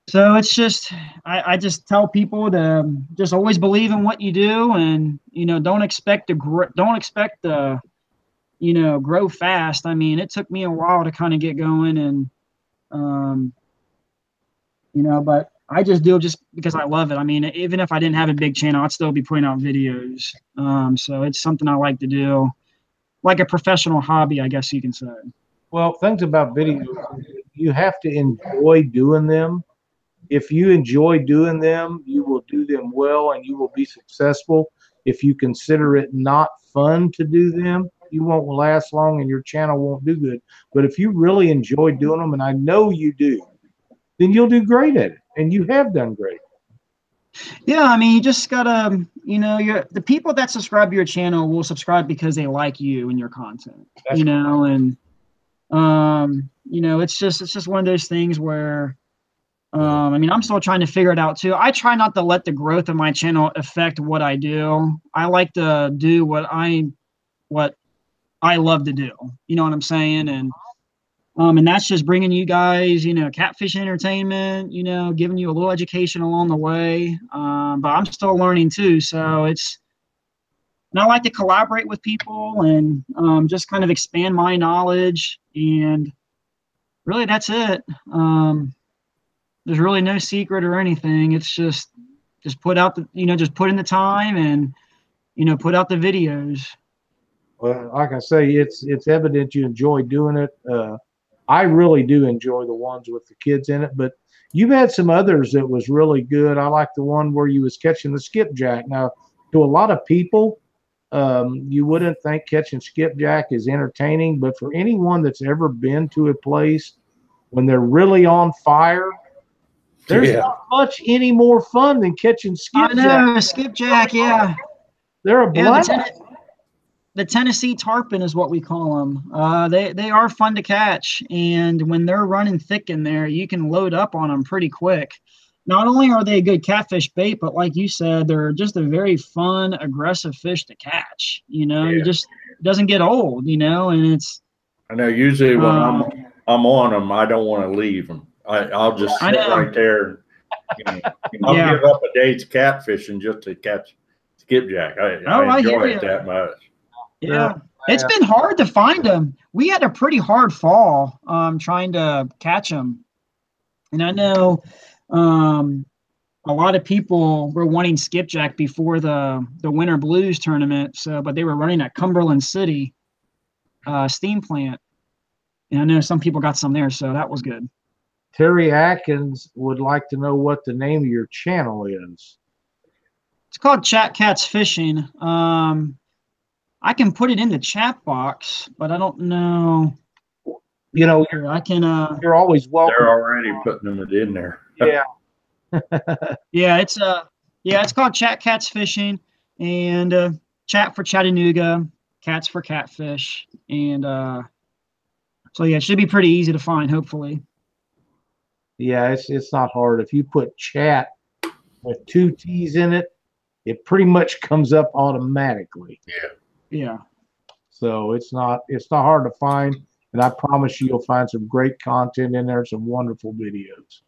so it's just, I just tell people to just always believe in what you do, and, you know, don't expect to you know, grow fast. I mean, it took me a while to kind of get going, and you know, but I just do it just because I love it. I mean, even if I didn't have a big channel, I'd still be putting out videos. So it's something I like to do, like a professional hobby, I guess you can say. Well, things about videos, you have to enjoy doing them. If you enjoy doing them, you will do them well and you will be successful. If you consider it not fun to do them, you won't last long and your channel won't do good. But if you really enjoy doing them, and I know you do, then you'll do great at it. And you have done great. Yeah, I mean, you just gotta, you know, the people that subscribe to your channel will subscribe because they like you and your content. That's you know, and you know, it's just one of those things where I mean, I'm still trying to figure it out too. I try not to let the growth of my channel affect what I do. I like to do what I love to do. You know what I'm saying? And that's just bringing you guys, you know, catfish entertainment, you know, giving you a little education along the way. But I'm still learning too. So and I like to collaborate with people and just kind of expand my knowledge. And really, that's it. There's really no secret or anything. It's just, just put out the, just put in the time and, put out the videos. Well, like I say, it's evident you enjoy doing it. I really do enjoy the ones with the kids in it, but you've had some others that was really good. I like the one where you was catching the skipjack. Now, to a lot of people, you wouldn't think catching skipjack is entertaining, but for anyone that's ever been to a place when they're really on fire, there's not much any more fun than catching skipjack. I know, skipjack, yeah. They're a blast. The Tennessee tarpon is what we call them. They are fun to catch, and when they're running thick in there, you can load up on them pretty quick. Not only are they a good catfish bait, but like you said, they're just a very fun, aggressive fish to catch. You just, it doesn't get old, and it's. I know. Usually when I'm on them, I don't want to leave them. I'll just sit right there. I'll give up a day's catfishing just to catch skipjack. I enjoy it that much. Yeah, it's been hard to find them. We had a pretty hard fall trying to catch them, and I know a lot of people were wanting skipjack before the Winter Blues tournament. But they were running at Cumberland City steam plant, and I know some people got some there, so that was good. Terry Atkins would like to know what the name of your channel is. It's called Chat Cats Fishing. I can put it in the chat box, but I don't know. I can. You're always welcome. They're already putting it in there. Yeah. Yeah, it's called Chat Cats Fishing, and Chat for Chattanooga, Cats for Catfish, and so yeah, it should be pretty easy to find, hopefully. Yeah, it's not hard. If you put chat with 2 T's in it, it pretty much comes up automatically. Yeah. So it's not hard to find, and I promise you'll find some great content in there, some wonderful videos.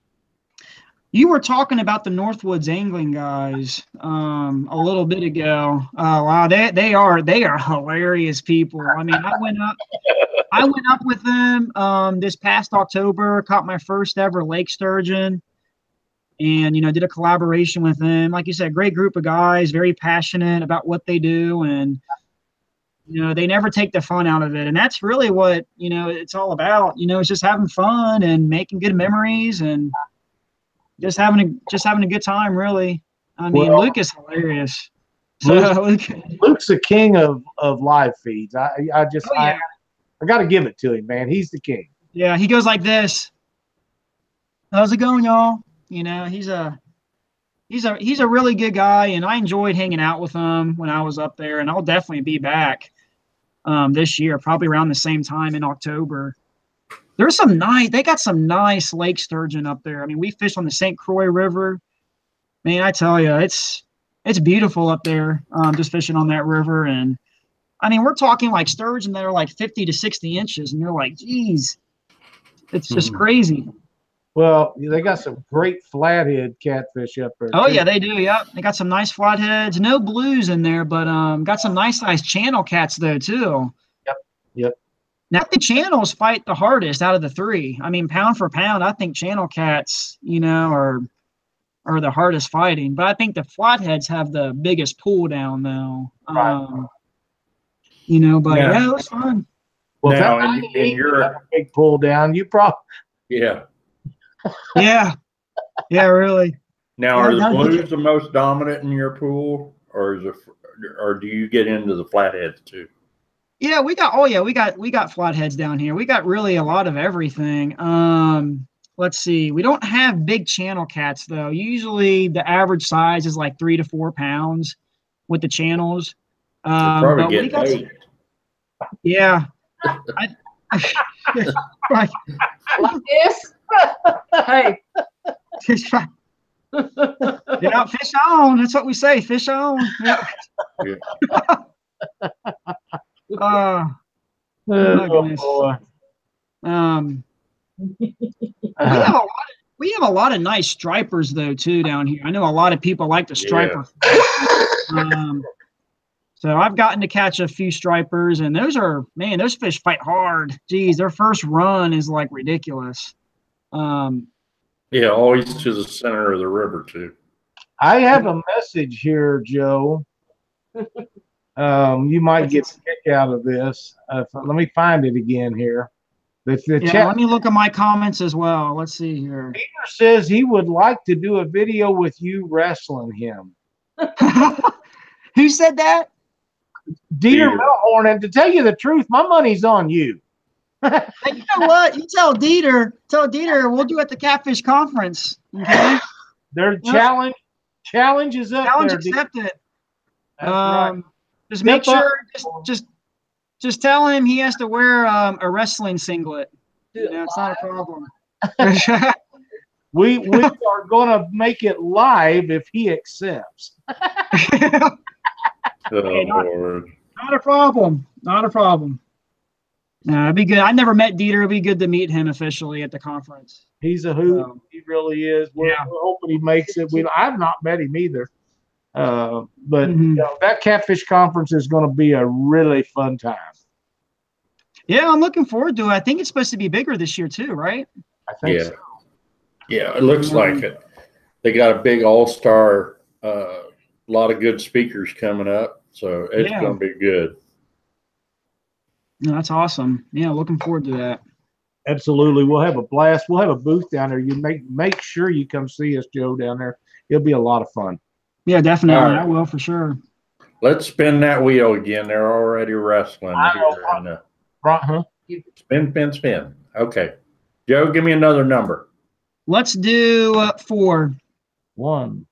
You were talking about the Northwoods angling guys a little bit ago. Oh wow, they are hilarious people. I mean, I went up with them this past October, caught my first ever lake sturgeon, and did a collaboration with them. Like you said, great group of guys, very passionate about what they do, and they never take the fun out of it. And that's really what it's all about. It's just having fun and making good memories and just having a good time, really. I mean, Luke is hilarious. Luke's the king of live feeds. I got to give it to him, man. He's the king. Yeah, he goes like this. How's it going, y'all? He's a really good guy, and I enjoyed hanging out with him when I was up there, and I'll definitely be back this year, probably around the same time in October. They got some nice lake sturgeon up there. I mean, we fished on the St. Croix River. Man, I tell you, it's beautiful up there, just fishing on that river. And I mean, we're talking like sturgeon that are like 50 to 60 inches, and you're like, geez, it's just crazy. Well, they got some great flathead catfish up there. Oh, yeah, they do. Yep. They got some nice flatheads. No blues in there, but got some nice sized channel cats, though, too. Yep. Now, the channels fight the hardest out of the 3. I mean, pound for pound, I think channel cats, are the hardest fighting. But I think the flatheads have the biggest pull down, though. Right. But yeah, it was fun. Well, now, in your big pull down, you probably. Yeah. Yeah, really. Now, are the blues the most dominant in your pool, or do you get into the flatheads too? Yeah, we got flatheads down here. We got really a lot of everything. Let's see. We don't have big channel cats though. Usually the average size is like 3 to 4 pounds with the channels. Probably get 8. Yeah. Like this. Hey. Fish on. That's what we say. Fish on. Yeah. Boy. We have a lot of nice stripers though too down here. I know a lot of people like the striper. Yeah. So I've gotten to catch a few stripers, and those fish fight hard. Geez, their first run is like ridiculous. Yeah, always to the center of the river too. I have a message here, Joe. You might get a kick out of this. Let me find it again here. The Yeah, chat let me look at my comments as well. Let's see here. Peter says he would like to do a video with you wrestling him. Who said that? Dieter Melhorn, and to tell you the truth, my money's on you. Hey, you know what? You tell Dieter, we'll do it at the Catfish Conference. Okay. Their challenge is up Challenge there. accepted. That's right. Just make sure, just tell him he has to wear a wrestling singlet. You know, it's not a problem. We are going to make it live if he accepts. Hey, not a problem. Not a problem. No, it'd be good. I never met Dieter. It'd be good to meet him officially at the conference. He's a hoot. He really is. We're hoping he makes it. I've not met him either. But you know, that Catfish Conference is going to be a really fun time. Yeah, I'm looking forward to it. I think it's supposed to be bigger this year too, right? I think so. Yeah, it looks like it. They got a big all-star, lot of good speakers coming up, so it's going to be good. No, that's awesome. Yeah, looking forward to that. Absolutely. We'll have a blast. We'll have a booth down there. You make sure you come see us, Joe, down there. It'll be a lot of fun. Yeah, definitely. Right. I will for sure. Let's spin that wheel again. They're already wrestling. Spin. Okay. Joe, give me another number. Let's do 4. 1,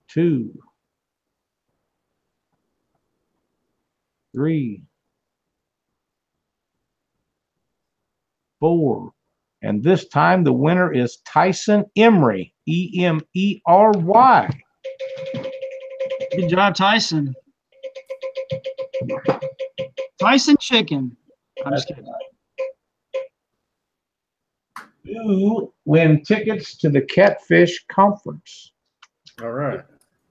2, 3, 4. And this time the winner is Tyson Emery, Emery. Good job, Tyson. Tyson Chicken. I'm just kidding. You win tickets to the Catfish Conference. All right.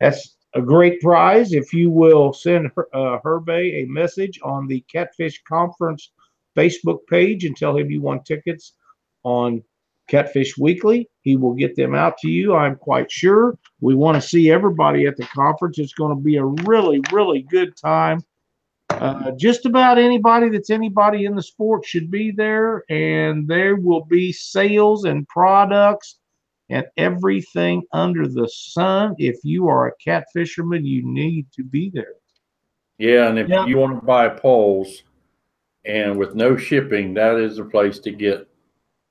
That's a great prize. If you will send Herbe a message on the Catfish Conference Facebook page and tell him you want tickets on Catfish Weekly, he will get them out to you. I'm quite sure. We want to see everybody at the conference. It's going to be a really, really good time. Just about anybody that's anybody in the sport should be there, and there will be sales and products and everything under the sun. If you are a catfisherman, you need to be there. Yeah, and if you want to buy poles and with no shipping, that is the place to get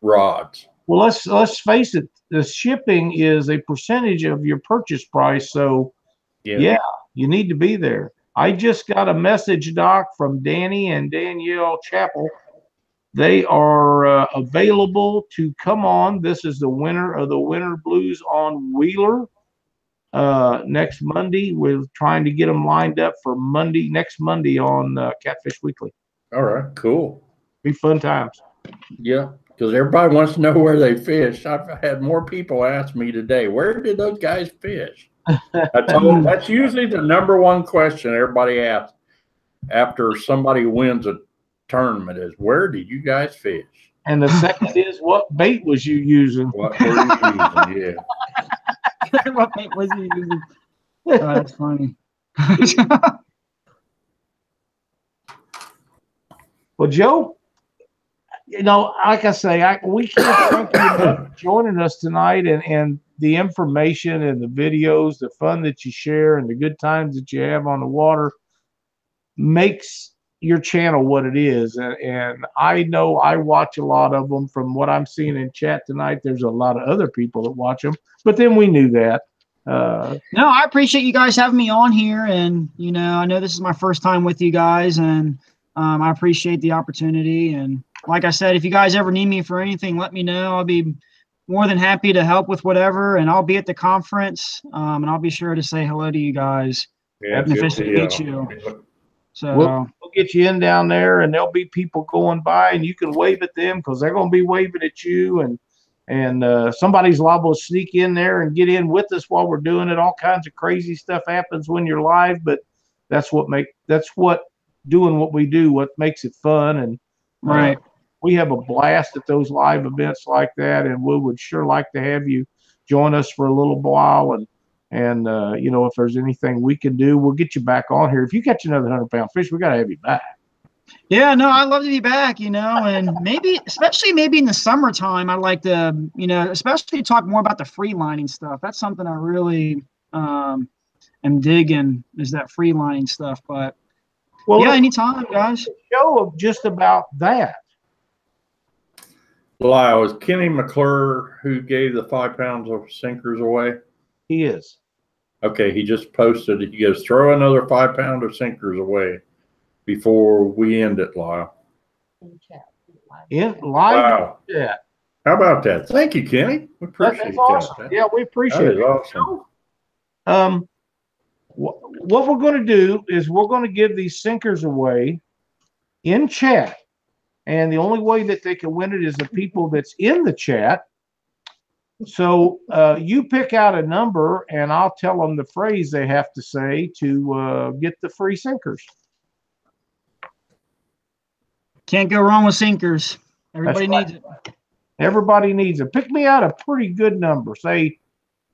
rods. Well, let's face it, the shipping is a percentage of your purchase price, so yeah, you need to be there. I just got a message, Doc, from Danny and Danielle Chappell. They are available to come on. This is the winner of the Winter Blues on Wheeler next Monday. We're trying to get them lined up for next Monday on Catfish Weekly. All right, cool. Be fun times. Yeah, because everybody wants to know where they fish. I've had more people ask me today, where did those guys fish? That's usually the number one question everybody asks after somebody wins a tournament is, where did you guys fish? And the second is, what bait was you using? What were you using? Yeah. What bait was you using? Oh, that's funny. Well, Joe, you know, like I say, we can't thank you enough for joining us tonight, and the information and the videos, the fun that you share, and the good times that you have on the water makes your channel what it is. And I know I watch a lot of them. From what I'm seeing in chat tonight, there's a lot of other people that watch them, but then we knew that. No, I appreciate you guys having me on here, and you know, I know this is my first time with you guys, and I appreciate the opportunity. And like I said, if you guys ever need me for anything, let me know. I'll be more than happy to help with whatever, and I'll be at the conference, and I'll be sure to say hello to you guys. Yeah, and officially meet you. So we'll get you in down there, and there'll be people going by, and you can wave at them because they're going to be waving at you, and somebody's liable to sneak in there and get in with us while we're doing it. All kinds of crazy stuff happens when you're live, but that's what doing what we do, what makes it fun. And right. we have a blast at those live events like that, and we would sure like to have you join us for a little while. And you know, if there's anything we can do, we'll get you back on here. If you catch another 100-pound fish, we got to have you back. Yeah, no, I'd love to be back, you know, and maybe, especially maybe in the summertime, I'd like to, you know, especially talk more about the free lining stuff. That's something I really am digging, is that free lining stuff. But Well, yeah, anytime, guys. Show of just about that. Lyle, is Kenny McClure who gave the 5 pounds of sinkers away? He is. Okay, he just posted it. He goes, throw another 5 pound of sinkers away before we end it, Lyle. In live. Wow. Yeah. How about that? Thank you, Kenny. We appreciate That's awesome. that. Yeah, we appreciate That is it. awesome. What we're going to do is we're going to give these sinkers away in chat. And the only way that they can win it is the people that's in the chat. So you pick out a number, and I'll tell them the phrase they have to say to get the free sinkers. Can't go wrong with sinkers. Everybody needs it. Everybody needs it. Pick me out a pretty good number, say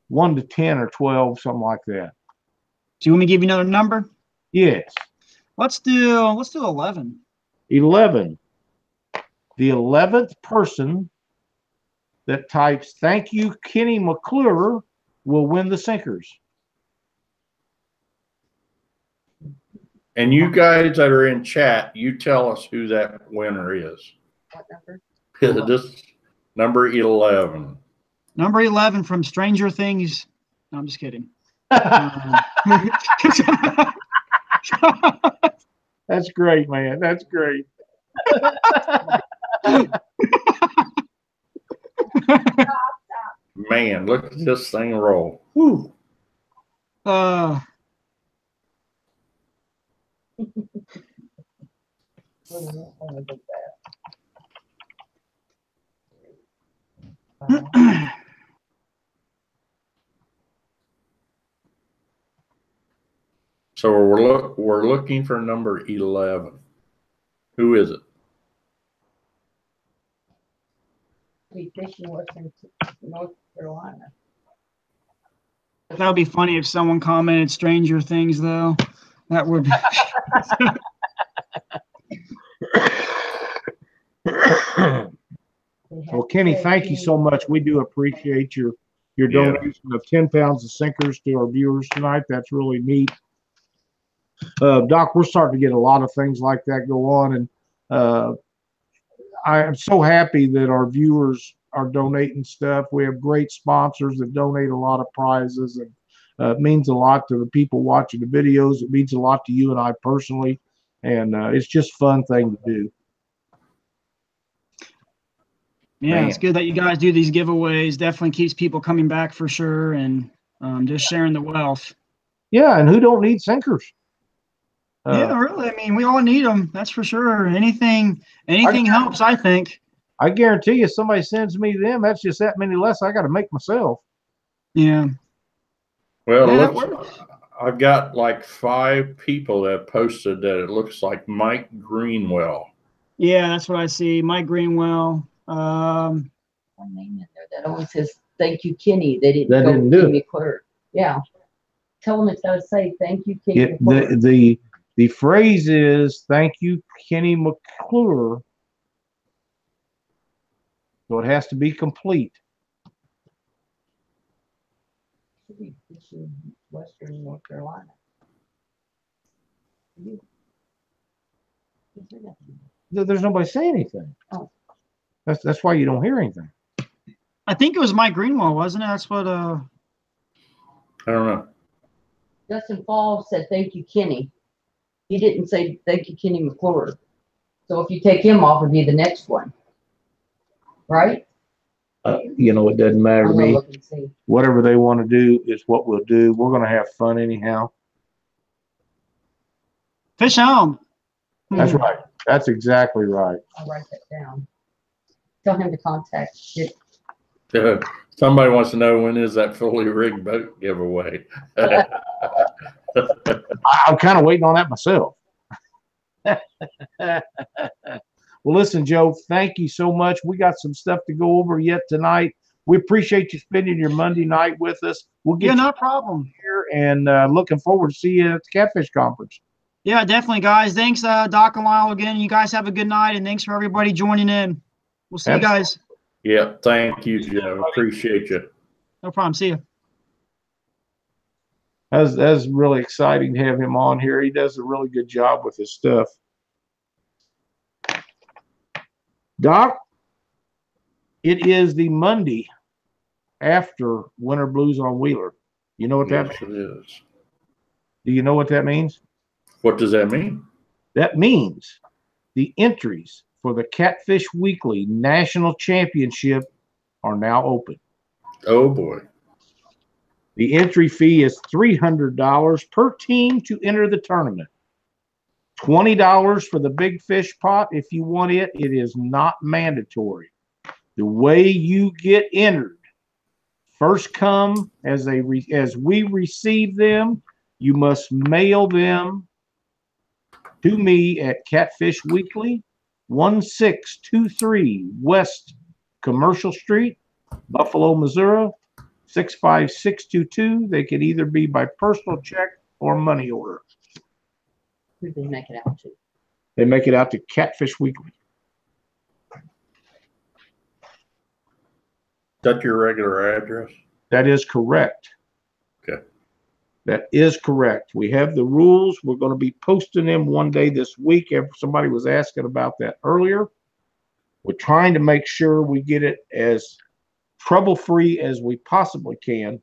1 to 10 or 12, something like that. Do you want me to give you another number? Yes. Let's do 11. 11. The 11th person that types "Thank you, Kenny McClure" will win the sinkers. And you guys that are in chat, you tell us who that winner is. What number? This number 11. Number 11 from Stranger Things. No, I'm just kidding. That's great, man. That's great. Man, look at this thing roll. Whew. So we're looking for number 11. Who is it? We fishing Western North Carolina. That would be funny if someone commented Stranger Things, though. That would be. Well, Kenny, thank you so much. We do appreciate your donation of 10 pounds of sinkers to our viewers tonight. That's really neat. Doc, we're starting to get a lot of things like that go on, and I am so happy that our viewers are donating stuff. We have great sponsors that donate a lot of prizes, and it means a lot to the people watching the videos. It means a lot to you and I personally, and it's just a fun thing to do. Yeah, Man. It's good that you guys do these giveaways. Definitely keeps people coming back for sure, and just sharing the wealth. Yeah, and who don't need sinkers? Yeah, really. I mean, we all need them. That's for sure. Anything helps, I think. I guarantee you, if somebody sends me them, that's just that many less I got to make myself. Yeah. Well, Yeah, I've got like 5 people that posted that it looks like Mike Greenwell. Yeah, that's what I see. Mike Greenwell. One name in there that always says "Thank you, Kenny." They didn't. That go didn't do Kenny it. McClure. Yeah. Tell them it's got to say "Thank you, Kenny Yeah, McClure." the phrase is "Thank you, Kenny McClure." So it has to be complete. Should be fishing Western North Carolina. There's nobody saying anything. Oh. That's why you don't hear anything. I think it was Mike Greenwell, wasn't it? That's what. I don't know. Justin Fall said "Thank you, Kenny." He didn't say "Thank you, Kenny McClure." So if you take him off, it'd be the next one, right? You know, it doesn't matter to I'm gonna me. look and see. Whatever they want to do is what we'll do. We're going to have fun anyhow. Fish on. That's right. That's exactly right. I'll write that down. Tell him to contact you. Somebody wants to know, when is that fully rigged boat giveaway? I'm kind of waiting on that myself. Well, listen, Joe, thank you so much. We got some stuff to go over yet tonight. We appreciate you spending your Monday night with us. We'll get no problem here, and looking forward to see you at the Catfish Conference. Yeah, definitely, guys. Thanks, Doc and Lyle, again. You guys have a good night, and thanks for everybody joining in. We'll see you guys. Yeah, thank you, Joe. Appreciate you. No problem. See you. That's really exciting to have him on here. He does a really good job with his stuff. Doc, it is the Monday after Winter Blues on Wheeler. You know what that means? It is. Do you know what that means? What does that mean? That means the entries for the Catfish Weekly National Championship are now open. Oh, boy. The entry fee is $300 per team to enter the tournament. $20 for the big fish pot if you want it. It is not mandatory. The way you get entered, first come as we receive them, you must mail them to me at Catfish Weekly, 1623 West Commercial Street, Buffalo, Missouri, 65622. They could either be by personal check or money order. Who did they make it out to? They make it out to Catfish Weekly. Is that your regular address? That is correct. Okay. That is correct. We have the rules. We're going to be posting them one day this week. Somebody was asking about that earlier. We're trying to make sure we get it as trouble-free as we possibly can.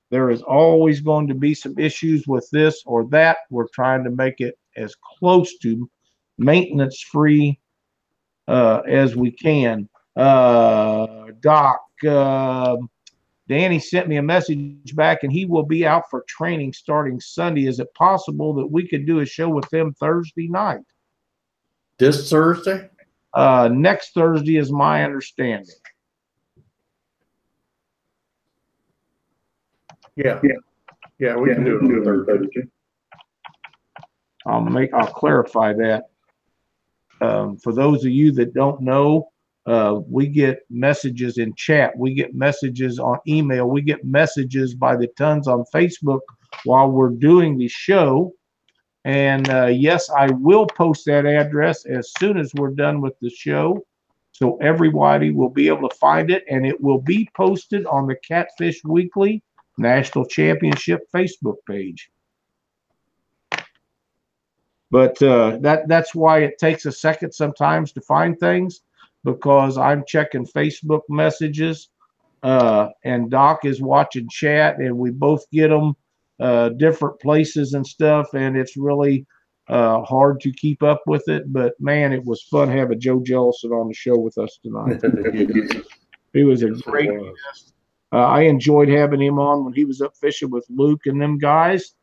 There is always going to be some issues with this or that. We're trying to make it as close to maintenance-free as we can. Doc, Danny sent me a message back, and he will be out for training starting Sunday. Is it possible that we could do a show with them Thursday night? This Thursday? Next Thursday is my understanding. Yeah, we can do it on Thursday. I'll clarify that. For those of you that don't know, we get messages in chat. We get messages on email. We get messages by the tons on Facebook while we're doing the show. And yes, I will post that address as soon as we're done with the show, so everybody will be able to find it, and it will be posted on the Catfish Weekly National Championship Facebook page. But that's why it takes a second sometimes to find things, because I'm checking Facebook messages, and Doc is watching chat, and we both get them different places and stuff, and it's really hard to keep up with it. But man, it was fun having Joe Jellison on the show with us tonight. He was a great guest. I enjoyed having him on when he was up fishing with Luke and them guys.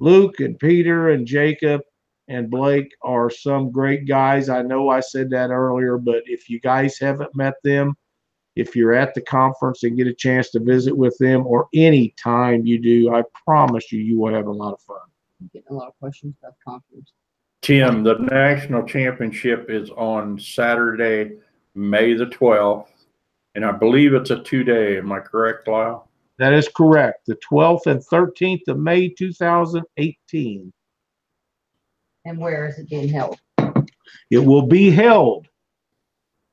Luke and Peter and Jacob and Blake are some great guys. I know I said that earlier, but if you guys haven't met them, if you're at the conference and get a chance to visit with them, or any time you do, I promise you, you will have a lot of fun. I'm getting a lot of questions about the conference. Tim, the national championship is on Saturday, May the 12th, and I believe it's a 2-day. Am I correct, Lyle? That is correct. The 12th and 13th of May, 2018. And where is it being held? It will be held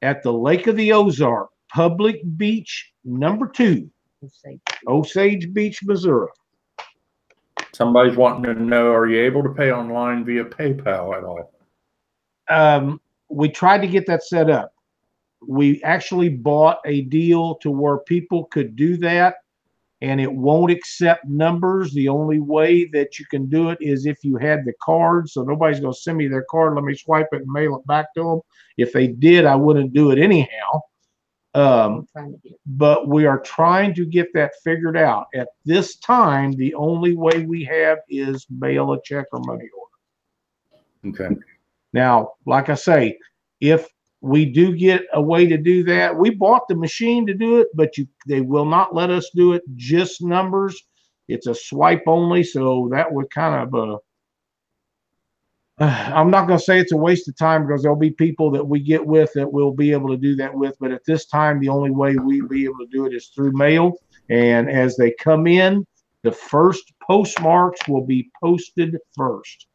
at the Lake of the Ozark, Public Beach number 2, Osage Beach, Missouri. Somebody's wanting to know, are you able to pay online via PayPal at all? We tried to get that set up. We actually bought a deal to where people could do that, and it won't accept numbers. The only way that you can do it is if you had the card. So nobody's going to send me their card. Let me swipe it and mail it back to them. If they did, I wouldn't do it anyhow. But we are trying to get that figured out. At this time, the only way we have is mail a check or money order. Okay. Now, like I say, if we do get a way to do that, we bought the machine to do it, but they will not let us do it just numbers. It's a swipe only, so that would kind of I'm not going to say it's a waste of time because there'll be people that we get with that we'll be able to do that with. But at this time, the only way we'll be able to do it is through mail. And as they come in, the first postmarks will be posted first.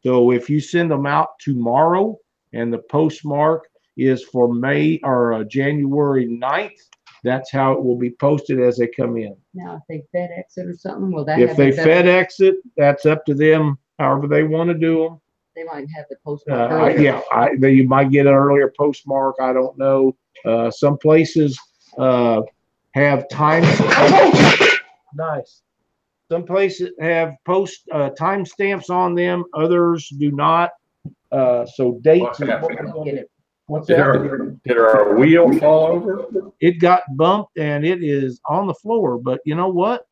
So if you send them out tomorrow and the postmark is for May or January 9th, that's how it will be posted as they come in. Now, if they FedEx it or something, will that If have they the better- FedEx it, that's up to them, however they want to do them. They might have the postmark earlier. Yeah, you might get an earlier postmark. I don't know. Some places have time. Nice. Some places have time stamps on them. Others do not. So dates. What's that? Did our wheel fall over? It got bumped and it is on the floor. But you know what?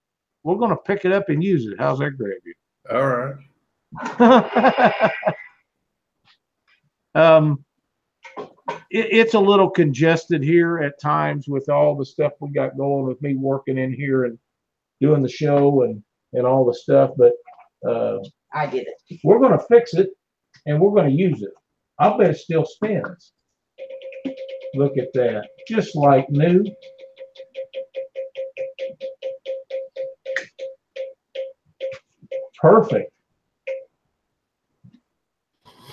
We're going to pick it up and use it. How's that, Gravy? All right. It's a little congested here at times with all the stuff we got going with me working in here and doing the show and all the stuff, but I did it. we're going to fix it and we're going to use it. I bet it still spins. Look at that, just like new. Perfect.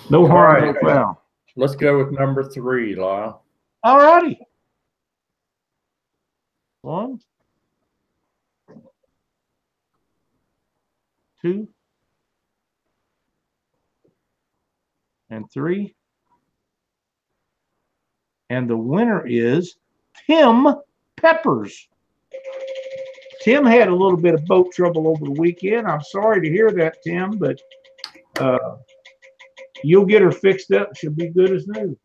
No harm, no foul. Let's go with number 3, Lyle. All righty. 1, 2, and 3. And the winner is Tim Peppers. Tim had a little bit of boat trouble over the weekend. I'm sorry to hear that, Tim, but you'll get her fixed up. She'll be good as new.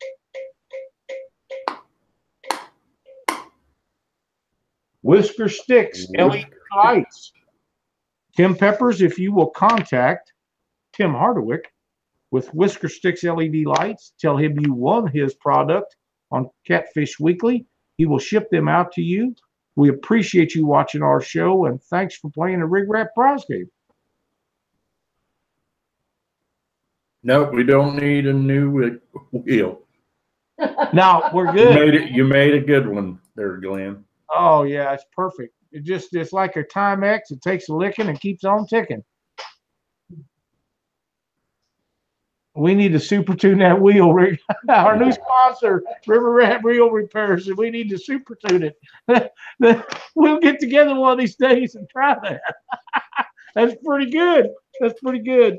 Whisker Sticks, LED lights. Tim Peppers, if you will contact Tim Hardwick with Whisker Sticks LED lights, tell him you won his product on Catfish Weekly. He will ship them out to you. We appreciate you watching our show, and thanks for playing the RigRap Prize game. Nope, we don't need a new wheel. Now we're good. You made a good one there, Glenn. Oh yeah, it's perfect. It's like a Timex. It takes a licking and keeps on ticking. We need to super tune that wheel. Our new sponsor, RigRap Wheel Repairs, and we need to super tune it. We'll get together one of these days and try that. That's pretty good. That's pretty good.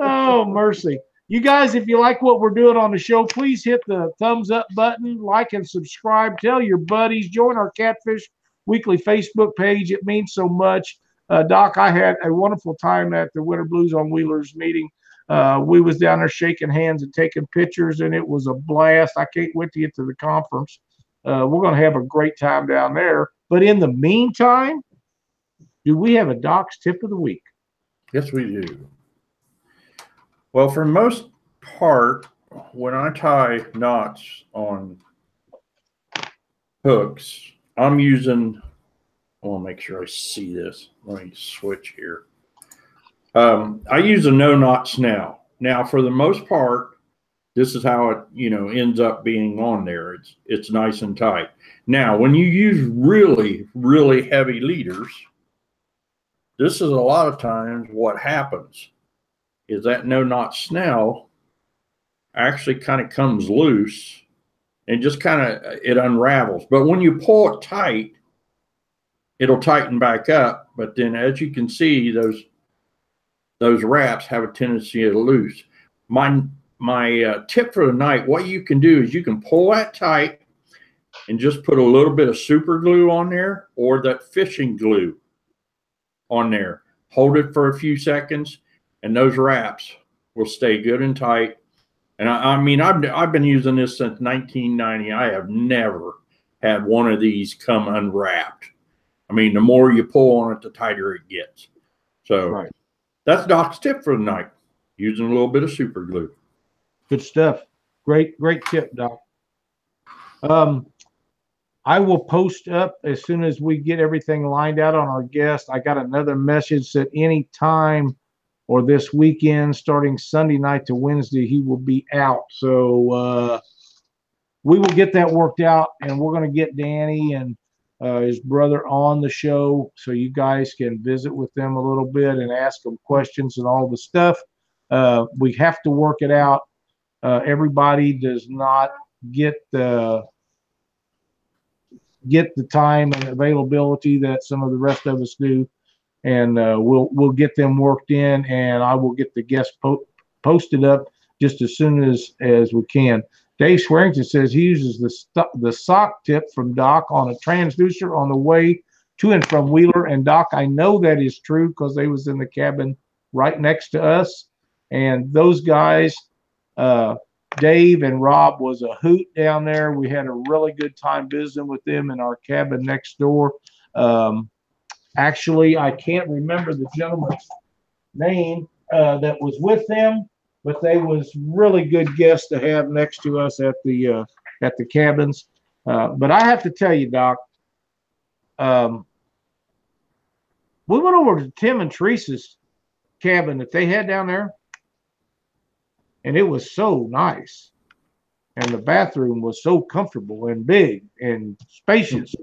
Oh, mercy. You guys, if you like what we're doing on the show, please hit the thumbs up button, like and subscribe. Tell your buddies. Join our Catfish Weekly Facebook page. It means so much. Doc, I had a wonderful time at the Winter Blues on Wheelers meeting. We was down there shaking hands and taking pictures, and it was a blast. I can't wait to get to the conference. We're going to have a great time down there. But in the meantime, do we have a Doc's Tip of the Week? Yes, we do. Well, for the most part, when I tie knots on hooks, I'm using, I want to make sure I see this. Let me switch here. I use a no knot snell. Now, for the most part, this is how it, ends up being on there. It's nice and tight. Now, when you use really, really heavy leaders, this is a lot of times what happens is that no knot snell actually kind of comes loose and just kind of it unravels. But when you pull it tight, it'll tighten back up. But then, as you can see, those wraps have a tendency to loose. My tip for the night, what you can do is you can pull that tight and just put a little bit of super glue on there or that fishing glue on there. Hold it for a few seconds and those wraps will stay good and tight. And I've been using this since 1990. I have never had one of these come unwrapped. I mean, the more you pull on it, the tighter it gets. So right. That's Doc's tip for the night, using a little bit of super glue. Good stuff. Great tip, Doc. I will post up as soon as we get everything lined out on our guest. I got another message that any time or this weekend, starting Sunday night to Wednesday, he will be out. So we will get that worked out, and we're going to get Danny and his brother on the show so you guys can visit with them a little bit and ask them questions and all the stuff. We have to work it out. Everybody does not get the time and availability that some of the rest of us do, and we'll get them worked in, and I will get the guests posted up just as soon as we can. Dave Swearington says he uses the sock tip from Doc on a transducer on the way to and from Wheeler. And Doc, I know that is true because they was in the cabin right next to us. And those guys, Dave and Rob, was a hoot down there. We had a really good time visiting with them in our cabin next door. Actually, I can't remember the gentleman's name that was with them, but they was really good guests to have next to us at the cabins. But I have to tell you, Doc, we went over to Tim and Teresa's cabin that they had down there, and it was so nice. And the bathroom was so comfortable and big and spacious.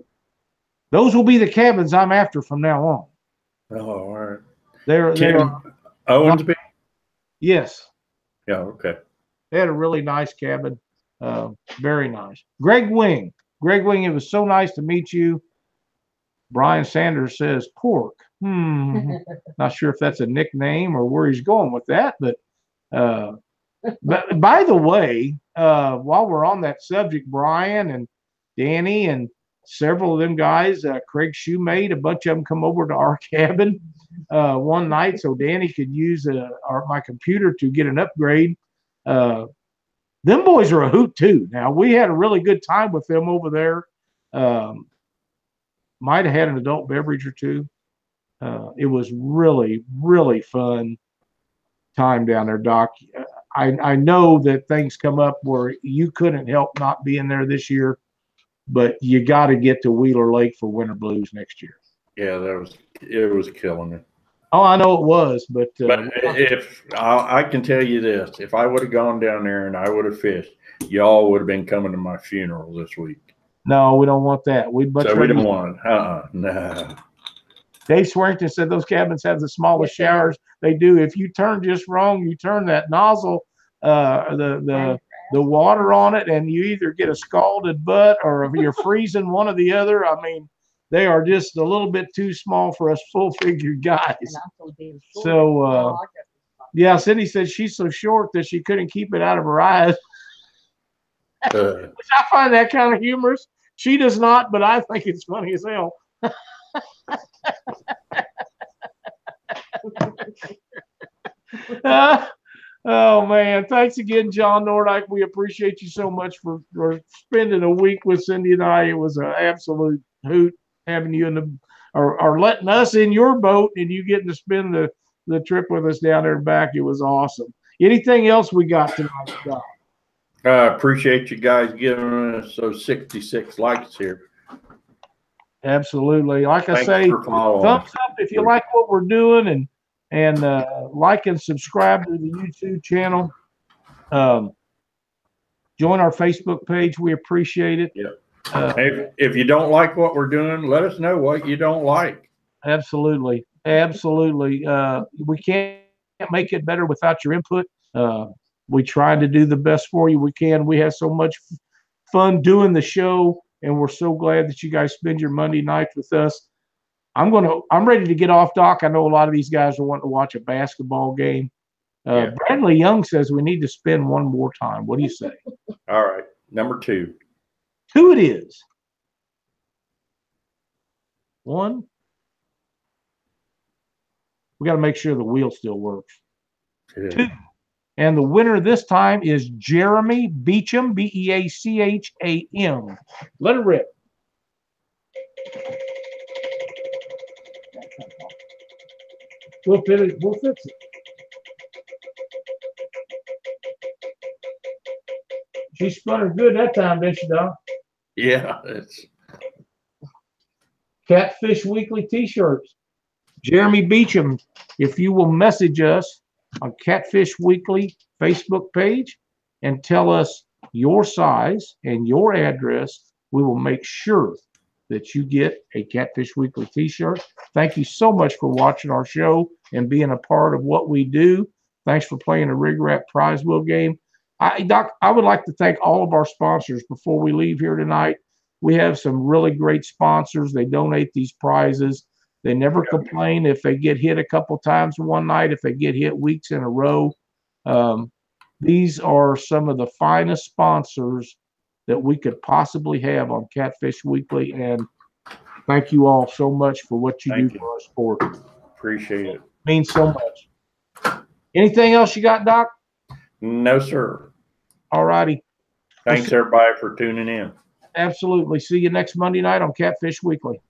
Those will be the cabins I'm after from now on. Oh, all right. They're Owensby? Yes. Yeah, okay. They had a really nice cabin. Very nice. Greg Wing, it was so nice to meet you. Brian Sanders says pork. Not sure if that's a nickname or where he's going with that, but by the way, while we're on that subject, Brian and Danny and several of them guys, Craig Shoemate, a bunch of them come over to our cabin one night so Danny could use my computer to get an upgrade. Them boys are a hoot too. Now, we had a really good time with them over there. Might have had an adult beverage or two. It was really, really fun time down there, Doc. I know that things come up where you couldn't help not being there this year, but you got to get to Wheeler Lake for Winter Blues next year. Yeah, it was killing it. Oh, I know it was, but if I can tell you this, if I would have gone down there and I would have fished, y'all would have been coming to my funeral this week. No, we don't want that. We don't want it. No. Dave Swearington said those cabins have the smallest showers. They do. If you turn just wrong, you turn that nozzle, the water on it, and you either get a scalded butt or if you're freezing, one or the other. I mean, they are just a little bit too small for us full-figured guys. So, yeah, Cindy said she's so short that she couldn't keep it out of her eyes. Which I find that kind of humorous. She does not, but I think it's funny as hell. Oh man, thanks again, John Nordyke. We appreciate you so much for spending a week with Cindy and I. It was an absolute hoot having you in the or letting us in your boat and you getting to spend the trip with us down there and back. It was awesome. Anything else we got tonight, Doc? I appreciate you guys giving us those 66 likes here. Absolutely. Like I say, thumbs up if you like what we're doing, and like and subscribe to the YouTube channel. Join our Facebook page. We appreciate it. Yeah. If you don't like what we're doing, let us know what you don't like. Absolutely. Absolutely. We can't make it better without your input. We try to do the best for you we can. We have so much fun doing the show, and we're so glad that you guys spend your Monday night with us. I'm ready to get off, Doc. I know a lot of these guys are wanting to watch a basketball game. Bradley Young says we need to spend one more time. What do you say? All right. Number 2. 2 it is. 1. We got to make sure the wheel still works. 2. And the winner this time is Jeremy Beecham, Beacham. Let it rip. We'll fix it. She spun her good that time, didn't she, Doc? Yeah. It's Catfish Weekly t-shirts. Jeremy Beecham, if you will message us on Catfish Weekly Facebook page and tell us your size and your address, we will make sure that you get a Catfish Weekly t-shirt. Thank you so much for watching our show and being a part of what we do. Thanks for playing a RigRap Prize Wheel game. Doc, I would like to thank all of our sponsors before we leave here tonight. We have some really great sponsors. They donate these prizes. They never complain if they get hit a couple times one night, if they get hit weeks in a row. These are some of the finest sponsors that we could possibly have on Catfish Weekly. And thank you all so much for what you do for our sport. Appreciate it. It means so much. Anything else you got, Doc? No, sir. All righty. Thanks, everybody, for tuning in. Absolutely. See you next Monday night on Catfish Weekly.